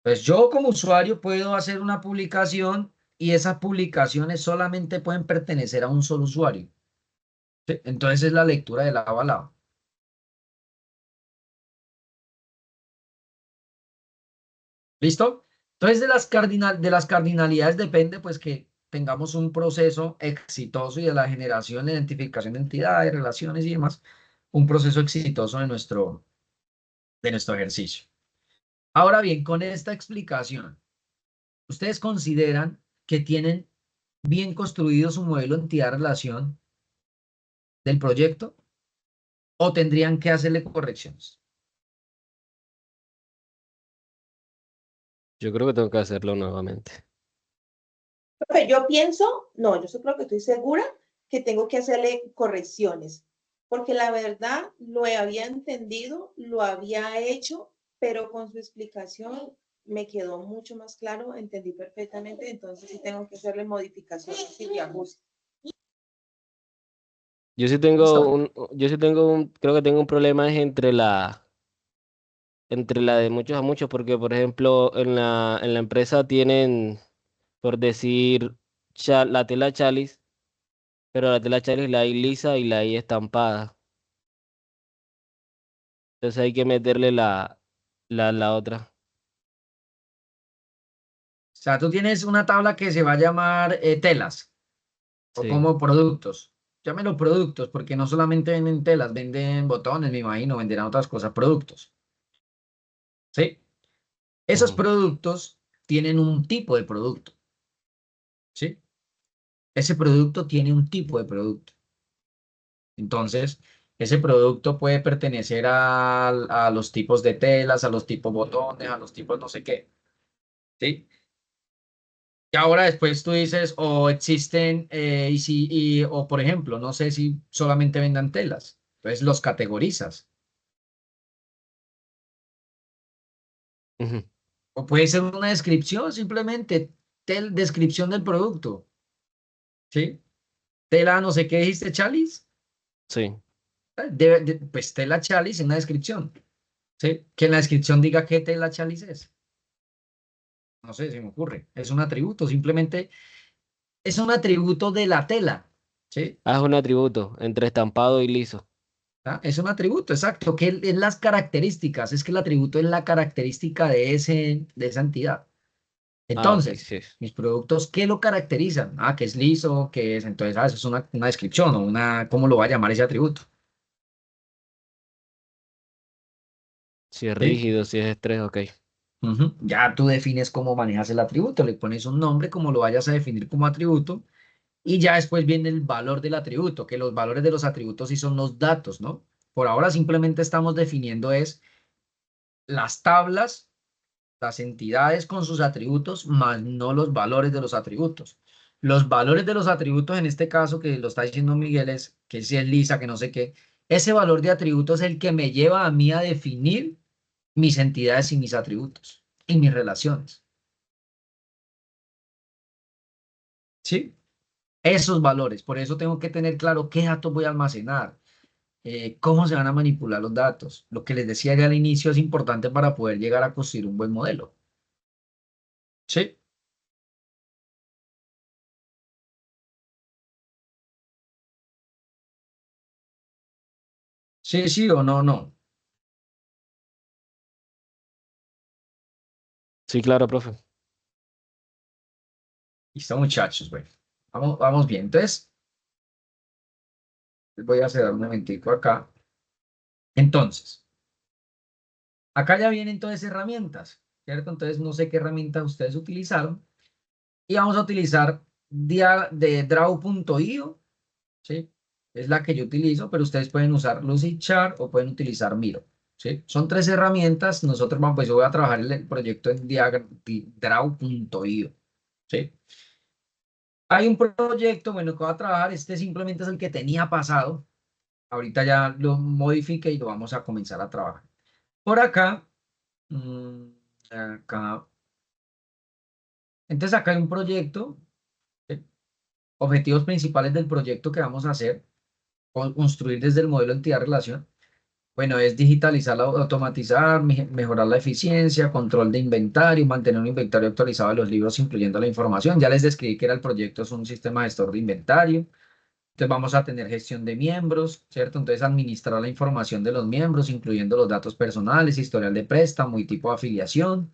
Pues yo como usuario puedo hacer una publicación y esas publicaciones solamente pueden pertenecer a un solo usuario. ¿Sí? Entonces es la lectura de lado a lado. ¿Listo? Entonces de las cardinalidades depende pues que tengamos un proceso exitoso y de la generación, identificación de entidades, relaciones y demás, un proceso exitoso de nuestro ejercicio. Ahora bien, con esta explicación, ¿ustedes consideran que tienen bien construido su modelo entidad-relación del proyecto o tendrían que hacerle correcciones? Yo creo que tengo que hacerlo nuevamente. Profe, yo pienso, no, yo creo que estoy segura que tengo que hacerle correcciones, porque la verdad lo había entendido, lo había hecho, pero con su explicación me quedó mucho más claro, entendí perfectamente, entonces sí tengo que hacerle modificaciones y ajustes. Yo sí creo que tengo un problema es entre la de muchos a muchos, porque por ejemplo en la empresa tienen, por decir, la tela chalis, pero la tela chalis la hay lisa y la hay estampada. Entonces hay que meterle la otra. O sea, tú tienes una tabla que se va a llamar telas o Sí. como productos. Llámelo productos porque no solamente venden telas, venden botones, me imagino, venderán otras cosas, productos. ¿Sí? Esos Ujú. productos tienen un tipo de producto. ¿Sí? Ese producto tiene un tipo de producto. Entonces, ese producto puede pertenecer a los tipos de telas, a los tipos botones, a los tipos no sé qué. ¿Sí? Y ahora después tú dices, o existen, o por ejemplo, no sé si solamente vendan telas. Entonces los categorizas. Ujú. O puede ser una descripción, simplemente descripción del producto. ¿Sí? Tela, no sé qué dijiste, Chalis. Sí. Pues tela Chalis en una descripción. ¿Sí? Que en la descripción diga qué tela Chalis es. No sé, se me ocurre. Es un atributo, simplemente es un atributo de la tela. ¿Sí? Haz un atributo entre estampado y liso. ¿Ah? Es un atributo, exacto, que es las características, es que el atributo es la característica de esa entidad. Ah, ok, Entonces, sí. mis productos, ¿qué lo caracterizan? Ah, que es liso, que es, entonces, eso es una descripción o ¿cómo lo va a llamar ese atributo? Si es ¿Sí? rígido, si es estrés, ok. Ujú. Ya tú defines cómo manejas el atributo, le pones un nombre, como lo vayas a definir como atributo, y ya después viene el valor del atributo, que los valores de los atributos sí son los datos, ¿no? Por ahora simplemente estamos definiendo es las tablas, las entidades con sus atributos, más no los valores de los atributos. Los valores de los atributos, en este caso que lo está diciendo Miguel, es que si es lisa, que no sé qué, ese valor de atributos es el que me lleva a mí a definir mis entidades y mis atributos y mis relaciones. ¿Sí? Esos valores. Por eso tengo que tener claro qué datos voy a almacenar, cómo se van a manipular los datos. Lo que les decía ya al inicio es importante para poder llegar a construir un buen modelo. ¿Sí? Sí, sí o no, no. Sí, claro, profe. Listo, muchachos, bueno, vamos bien. Entonces, les voy a hacer un momentico acá. Entonces, acá ya vienen todas herramientas, ¿cierto? Entonces, no sé qué herramientas ustedes utilizaron. Y vamos a utilizar de draw.io, ¿sí? Es la que yo utilizo, pero ustedes pueden usar Lucidchart o pueden utilizar Miro, ¿sí? Son tres herramientas. Nosotros vamos, pues yo voy a trabajar el proyecto en draw.io, ¿sí? Hay un proyecto, bueno, que voy a trabajar. Este simplemente es el que tenía pasado. Ahorita ya lo modifique y lo vamos a comenzar a trabajar. Por acá, mm, acá. Entonces acá hay un proyecto. ¿Sí? Objetivos principales del proyecto que vamos a hacer, o construir desde el modelo entidad-relación. Bueno, es digitalizar, automatizar, mejorar la eficiencia, control de inventario, mantener un inventario actualizado de los libros, incluyendo la información. Ya les describí que era el proyecto, es un sistema gestor de inventario. Entonces vamos a tener gestión de miembros, ¿cierto? Entonces administrar la información de los miembros, incluyendo los datos personales, historial de préstamo y tipo de afiliación.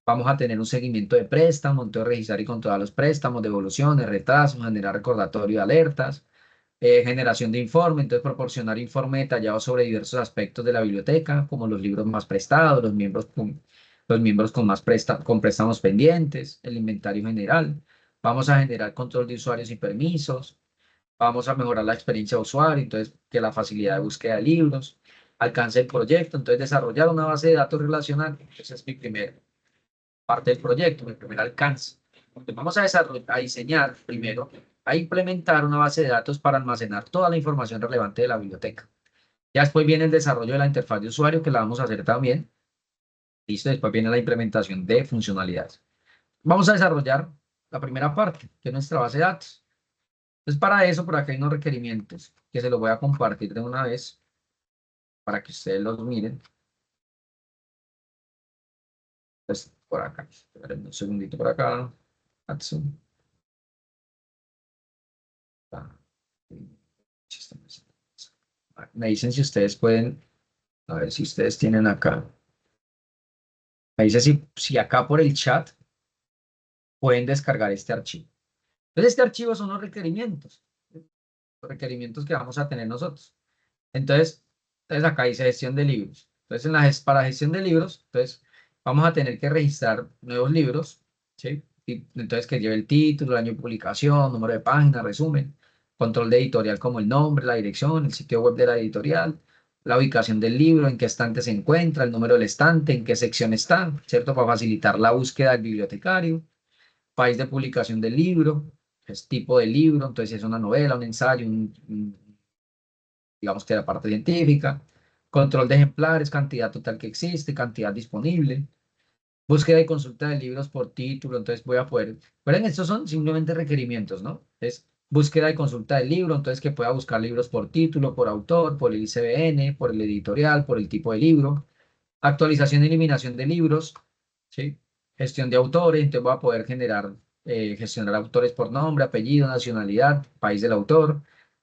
Vamos a tener un seguimiento de préstamo, entonces registrar y controlar los préstamos, devoluciones, retrasos, generar recordatorio de alertas, generación de informe, entonces proporcionar informe detallado sobre diversos aspectos de la biblioteca, como los libros más prestados, los miembros con con préstamos pendientes, el inventario general. Vamos a generar control de usuarios y permisos. Vamos a mejorar la experiencia de usuario, entonces que la facilidad de búsqueda de libros, alcance del proyecto, entonces desarrollar una base de datos relacional. Esa es mi primera parte del proyecto, mi primer alcance. Vamos a desarrollar, a diseñar primero, a implementar una base de datos para almacenar toda la información relevante de la biblioteca. Ya después viene el desarrollo de la interfaz de usuario, que la vamos a hacer también. Listo, después viene la implementación de funcionalidades. Vamos a desarrollar la primera parte, que es nuestra base de datos. Entonces, para eso, por acá hay unos requerimientos que se los voy a compartir de una vez para que ustedes los miren. Pues, por acá. Esperen un segundito por acá. Atsun. Me dicen si ustedes pueden, a ver si ustedes tienen acá. Me dice si acá por el chat pueden descargar este archivo. Entonces, este archivo son los requerimientos que vamos a tener nosotros. Entonces acá dice gestión de libros. Entonces, para gestión de libros, entonces vamos a tener que registrar nuevos libros, ¿sí? Y entonces que lleve el título, el año de publicación, número de página, resumen, control de editorial como el nombre, la dirección, el sitio web de la editorial, la ubicación del libro, en qué estante se encuentra, el número del estante, en qué sección está, ¿cierto? Para facilitar la búsqueda del bibliotecario, país de publicación del libro, es tipo de libro, entonces si es una novela, un ensayo, digamos que la parte científica, control de ejemplares, cantidad total que existe, cantidad disponible, búsqueda y consulta de libros por título, entonces voy a poder, miren, estos son simplemente requerimientos, ¿no? Es búsqueda y consulta del libro, entonces que pueda buscar libros por título, por autor, por el ISBN, por el editorial, por el tipo de libro, actualización y eliminación de libros, ¿sí? Gestión de autores, entonces voy a poder gestionar autores por nombre, apellido, nacionalidad, país del autor,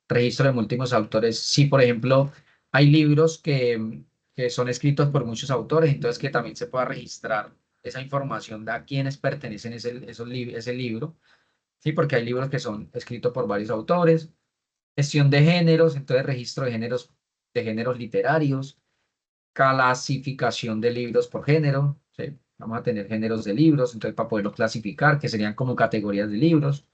registro de múltiples autores. Si, por ejemplo, hay libros que son escritos por muchos autores, entonces que también se pueda registrar esa información de a quiénes pertenecen ese libro, ¿sí? Porque hay libros que son escritos por varios autores. Gestión de géneros, entonces registro de géneros literarios, clasificación de libros por género, ¿sí? Vamos a tener géneros de libros, entonces para poderlos clasificar, que serían como categorías de libros.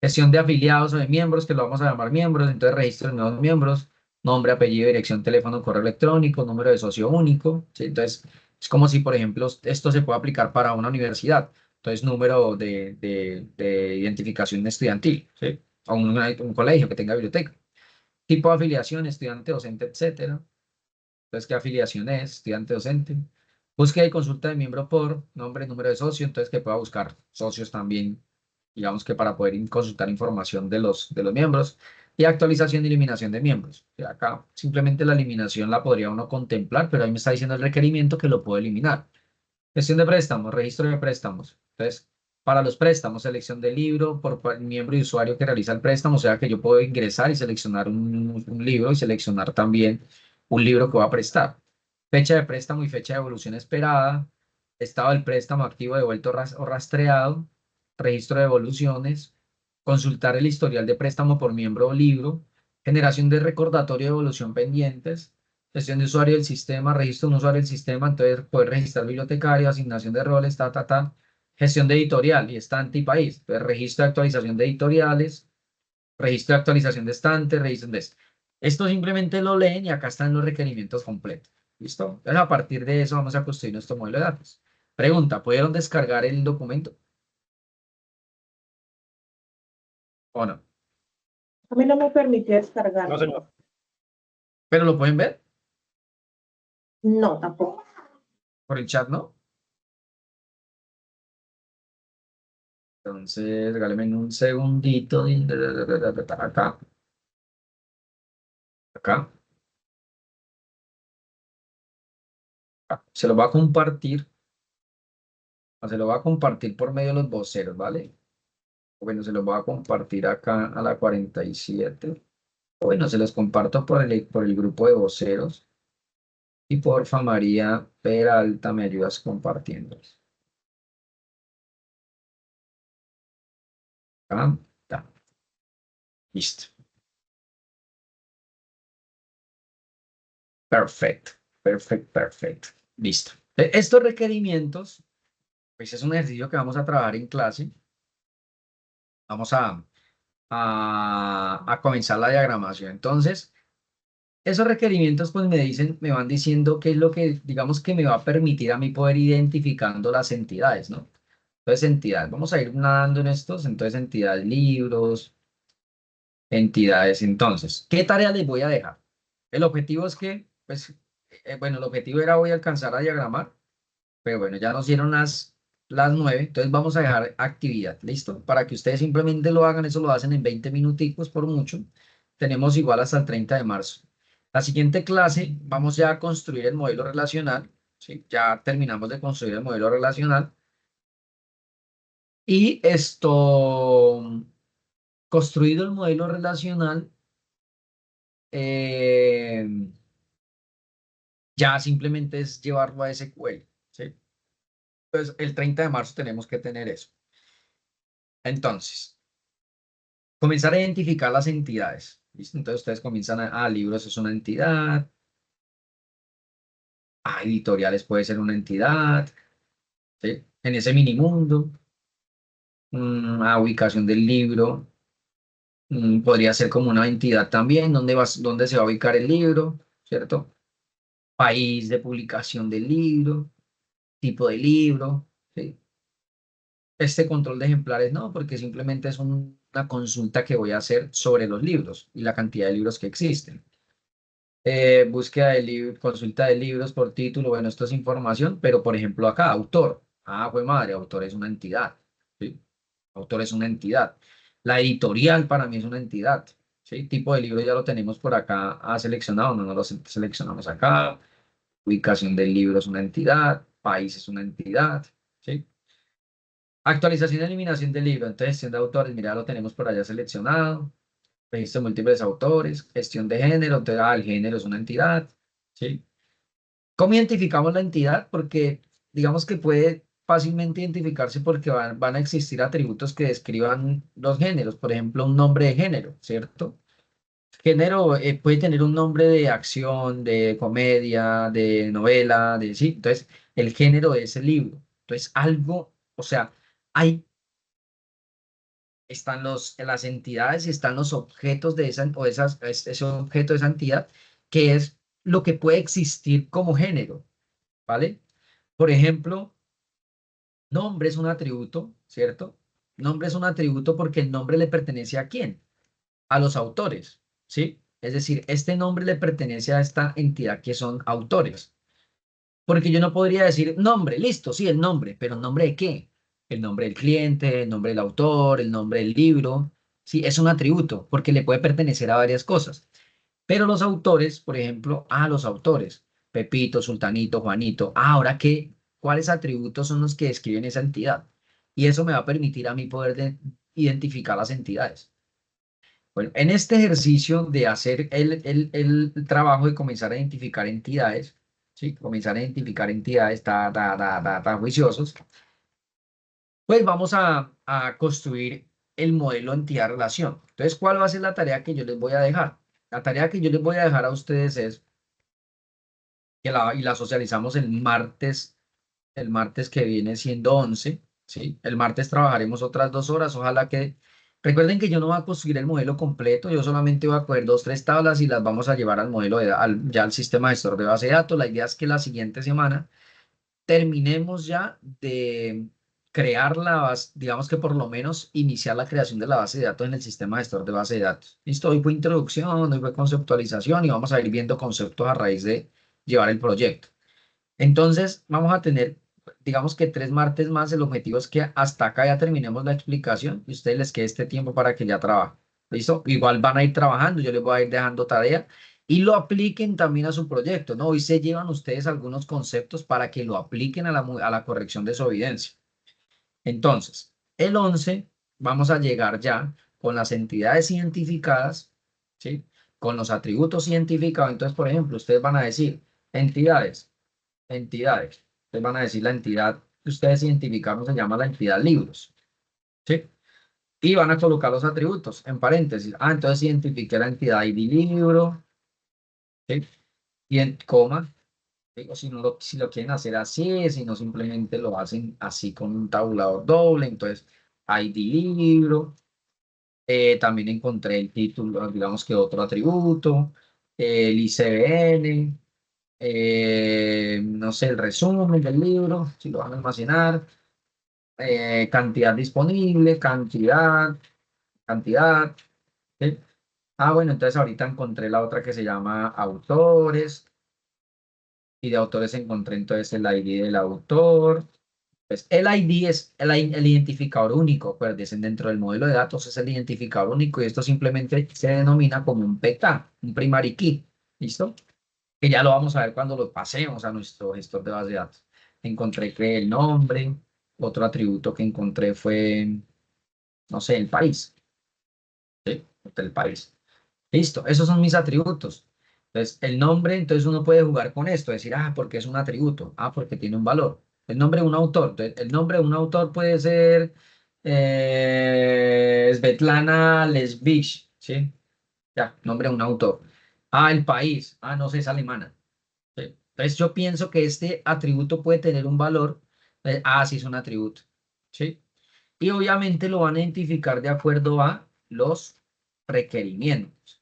Gestión de afiliados o de miembros, que lo vamos a llamar miembros, entonces registro de nuevos miembros, nombre, apellido, dirección, teléfono, correo electrónico, número de socio único, ¿sí? Entonces, es como si, por ejemplo, esto se puede aplicar para una universidad, entonces número de identificación estudiantil, ¿sí? O un colegio que tenga biblioteca. Tipo de afiliación, estudiante, docente, etcétera. Entonces, ¿qué afiliación es? Estudiante, docente. Búsqueda y consulta de miembro por nombre, número de socio, entonces que pueda buscar socios también, digamos que para poder consultar información de los miembros. Y actualización y eliminación de miembros. Acá simplemente la eliminación la podría uno contemplar, pero ahí me está diciendo el requerimiento que lo puedo eliminar. Gestión de préstamos, registro de préstamos. Entonces, para los préstamos, selección del libro por miembro y usuario que realiza el préstamo, o sea que yo puedo ingresar y seleccionar un libro y seleccionar también un libro que va a prestar. Fecha de préstamo y fecha de evolución esperada, estado del préstamo activo, devuelto o rastreado, registro de evoluciones, consultar el historial de préstamo por miembro o libro, generación de recordatorio de evolución pendientes, gestión de usuario del sistema, registro de un usuario del sistema, entonces poder registrar bibliotecario, asignación de roles, gestión de editorial y estante y país, entonces registro de actualización de editoriales, registro de actualización de estante, registro de esto. Esto simplemente lo leen y acá están los requerimientos completos. ¿Listo? Entonces a partir de eso vamos a construir nuestro modelo de datos. Pregunta, ¿pudieron descargar el documento? ¿O no? A mí no me permitió descargarlo. No, señor. ¿Pero lo pueden ver? No, tampoco. Por el chat, ¿no? Entonces, regálenme un segundito. Acá. Acá. Se lo va a compartir. Se lo va a compartir por medio de los voceros, ¿vale? Bueno, se los voy a compartir acá a la 47. Bueno, se los comparto por el grupo de voceros. Y porfa, María Peralta, me ayudas compartiéndolos. Acá está. Listo. Perfecto, perfecto, perfecto. Listo. Estos requerimientos, pues es un ejercicio que vamos a trabajar en clase. Vamos a comenzar la diagramación. Entonces, esos requerimientos pues me van diciendo qué es lo que, digamos, que me va a permitir a mí poder identificando las entidades, ¿no? Entonces, entidades. Vamos a ir nadando en estos. Entonces, entidades, libros, entidades. Entonces, ¿qué tarea les voy a dejar? El objetivo es que, pues, bueno, el objetivo era hoy alcanzar a diagramar, pero bueno, ya nos dieron las 9, entonces vamos a dejar actividad, ¿listo? Para que ustedes simplemente lo hagan, eso lo hacen en 20 minuticos por mucho. Tenemos igual hasta el 30 de marzo. La siguiente clase vamos ya a construir el modelo relacional, ¿sí? Ya terminamos de construir el modelo relacional. Y esto, construido el modelo relacional, eh, ya simplemente es llevarlo a SQL, ¿sí? Pues el 30 de marzo tenemos que tener eso. Entonces, comenzar a identificar las entidades. ¿Listo? Entonces ustedes comienzan libros es una entidad, editoriales puede ser una entidad, ¿sí? En ese minimundo, ubicación del libro, podría ser como una entidad también, dónde se va a ubicar el libro, ¿cierto? País de publicación del libro, tipo de libro, ¿sí? Este control de ejemplares no, porque simplemente es una consulta que voy a hacer sobre los libros y la cantidad de libros que existen. Búsqueda de libros, consulta de libros por título, bueno, esto es información, pero por ejemplo acá, autor. Fue madre, autor es una entidad, ¿sí? Autor es una entidad. La editorial para mí es una entidad, ¿sí? Tipo de libro ya lo tenemos por acá seleccionado, no lo seleccionamos acá. Ubicación del libro es una entidad, país es una entidad, ¿sí? Actualización y eliminación del libro, entonces gestión de autores, mira, lo tenemos por allá seleccionado. Registro de múltiples autores, gestión de género, entonces, el género es una entidad, ¿sí? ¿Cómo identificamos la entidad? Porque digamos que puede fácilmente identificarse porque van a existir atributos que describan los géneros, por ejemplo, un nombre de género, ¿cierto? Género puede tener un nombre de acción, de comedia, de novela, sí. Entonces, el género es el libro. Entonces, algo, o sea, hay están las entidades y están los objetos de ese objeto de esa entidad, que es lo que puede existir como género, ¿vale? Por ejemplo, nombre es un atributo, ¿cierto? Nombre es un atributo porque el nombre le pertenece ¿a quién? A los autores, ¿sí? Es decir, este nombre le pertenece a esta entidad que son autores. Porque yo no podría decir nombre, listo, sí, el nombre, pero ¿el nombre de qué? El nombre del cliente, el nombre del autor, el nombre del libro. Sí, es un atributo porque le puede pertenecer a varias cosas. Pero los autores, por ejemplo, los autores, Pepito, Sultanito, Juanito, ahora qué, ¿cuáles atributos son los que describen esa entidad? Y eso me va a permitir a mí poder identificar las entidades. Bueno, en este ejercicio de hacer el trabajo de comenzar a identificar entidades, ¿sí? Comenzar a identificar entidades juiciosos, pues vamos a construir el modelo entidad-relación. Entonces, ¿cuál va a ser la tarea que yo les voy a dejar? La tarea que yo les voy a dejar a ustedes es, y la socializamos el martes que viene siendo 11, ¿sí? El martes trabajaremos otras 2 horas, ojalá que... Recuerden que yo no voy a construir el modelo completo, yo solamente voy a coger 2, 3 tablas y las vamos a llevar al modelo ya al sistema gestor de base de datos. La idea es que la siguiente semana terminemos ya de crear la base, digamos que por lo menos iniciar la creación de la base de datos en el sistema gestor de base de datos. Listo, hoy fue introducción, hoy fue conceptualización y vamos a ir viendo conceptos a raíz de llevar el proyecto. Entonces, vamos a tener, digamos que 3 martes más. El objetivo es que hasta acá ya terminemos la explicación y a ustedes les quede este tiempo para que ya trabajen. ¿Listo? Igual van a ir trabajando, yo les voy a ir dejando tarea y lo apliquen también a su proyecto, ¿no? Hoy se llevan ustedes algunos conceptos para que lo apliquen a la corrección de su evidencia. Entonces, el 11 vamos a llegar ya con las entidades identificadas, ¿sí? Con los atributos identificados. Entonces, por ejemplo, ustedes van a decir entidades. Ustedes van a decir la entidad que ustedes identificaron se llama la entidad libros, ¿sí? Y van a colocar los atributos en paréntesis. Entonces identifiqué la entidad ID libro, ¿sí? Y en coma, digo, si lo quieren hacer así, si no simplemente lo hacen así con un tabulador doble, entonces ID libro. También encontré el título, digamos que otro atributo, el ICBN, no sé, el resumen del libro, si lo van a almacenar. cantidad disponible, cantidad. ¿Sí? Ah, bueno, entonces ahorita encontré la otra que se llama autores. Y de autores encontré entonces el ID del autor. Pues el ID es el identificador único, acuérdense, dentro del modelo de datos es el identificador único y esto simplemente se denomina como un PK, un primary key. ¿Listo? Que ya lo vamos a ver cuando lo pasemos a nuestro gestor de base de datos. Encontré que el nombre, otro atributo que encontré fue, no sé, el país. ¿Sí? El país. Listo, esos son mis atributos. Entonces, el nombre, entonces uno puede jugar con esto, decir, ah, porque es un atributo, ah, porque tiene un valor. El nombre de un autor, entonces, el nombre de un autor puede ser Svetlana Lesbich, ¿sí? Ya, nombre de un autor. Ah, el país, ah, no sé, es alemana. ¿Sí? Entonces, yo pienso que este atributo puede tener un valor, sí es un atributo, ¿sí? Y obviamente lo van a identificar de acuerdo a los requerimientos.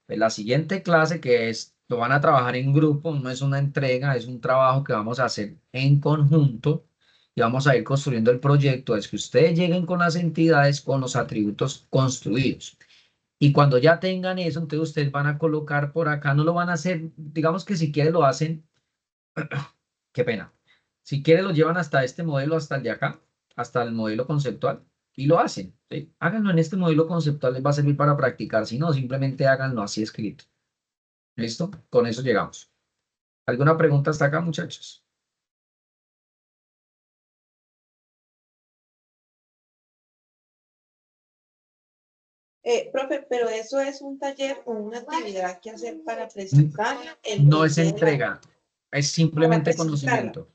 Pues la siguiente clase que es, lo van a trabajar en grupo, no es una entrega, es un trabajo que vamos a hacer en conjunto y vamos a ir construyendo el proyecto, es que ustedes lleguen con las entidades con los atributos construidos. Y cuando ya tengan eso, entonces ustedes van a colocar por acá, no lo van a hacer, digamos que si quieren lo hacen, qué pena, si quieren lo llevan hasta este modelo, hasta el de acá, hasta el modelo conceptual y lo hacen. ¿Sí? Háganlo en este modelo conceptual, les va a servir para practicar, si no, simplemente háganlo así escrito. ¿Listo? Con eso llegamos. ¿Alguna pregunta hasta acá, muchachos? Profe, pero eso es un taller o una actividad que hacer para presentarla. No es entrega, es simplemente Para presentarla. conocimiento.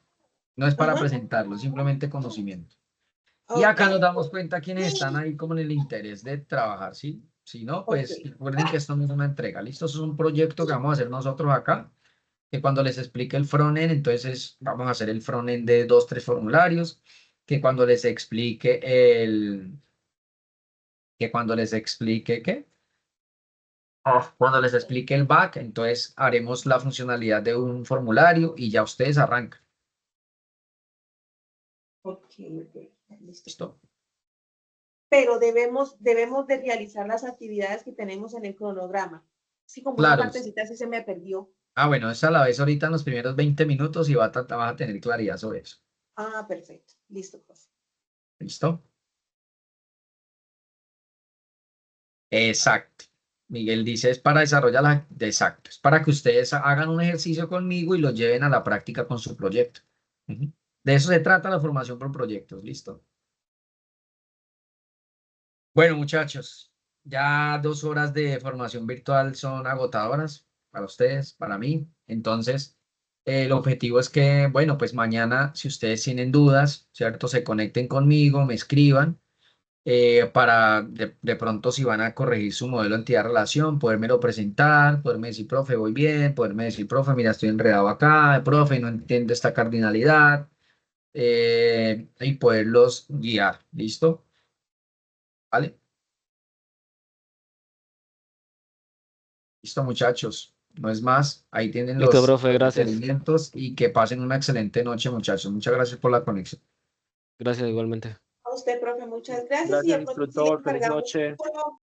No es para Ajá. presentarlo, simplemente conocimiento. Y Ok, acá nos damos cuenta quienes están ahí como en el interés de trabajar, ¿sí? Si no, pues ok. recuerden que esto no es una entrega. ¿Listo? Eso es un proyecto que vamos a hacer nosotros acá, que cuando les explique el frontend, entonces vamos a hacer el frontend de 2, 3 formularios, que cuando les explique ¿qué? Cuando les explique el back, entonces haremos la funcionalidad de un formulario y ya ustedes arrancan. Ok, ok. Listo. ¿Listo? Pero debemos de realizar las actividades que tenemos en el cronograma. Sí, como una Claro. partecita sí se me perdió. Ah, bueno, esa la ves ahorita en los primeros 20 minutos y vas a tener claridad sobre eso. Ah, perfecto. Listo, profe. ¿Listo? Exacto. Miguel dice, es para desarrollar la... Exacto. Es para que ustedes hagan un ejercicio conmigo y lo lleven a la práctica con su proyecto. Ujú. De eso se trata la formación por proyectos. ¿Listo? Bueno, muchachos, ya 2 horas de formación virtual son agotadoras para ustedes, para mí. Entonces, el objetivo es que, bueno, pues mañana, si ustedes tienen dudas, ¿cierto? Se conecten conmigo, me escriban para de pronto si van a corregir su modelo de entidad-relación, podérmelo presentar, poderme decir, profe, voy bien, poderme decir, profe, mira, estoy enredado acá, profe, no entiendo esta cardinalidad, y poderlos guiar. ¿Listo? ¿Vale? Listo, muchachos. No es más. Ahí tienen Listo, los profe, gracias. requerimientos y que pasen una excelente noche, muchachos. Muchas gracias por la conexión. Gracias igualmente. A usted, profe, muchas gracias. Y Gracias, de pronto sí le instructor. Feliz encargamos noche. un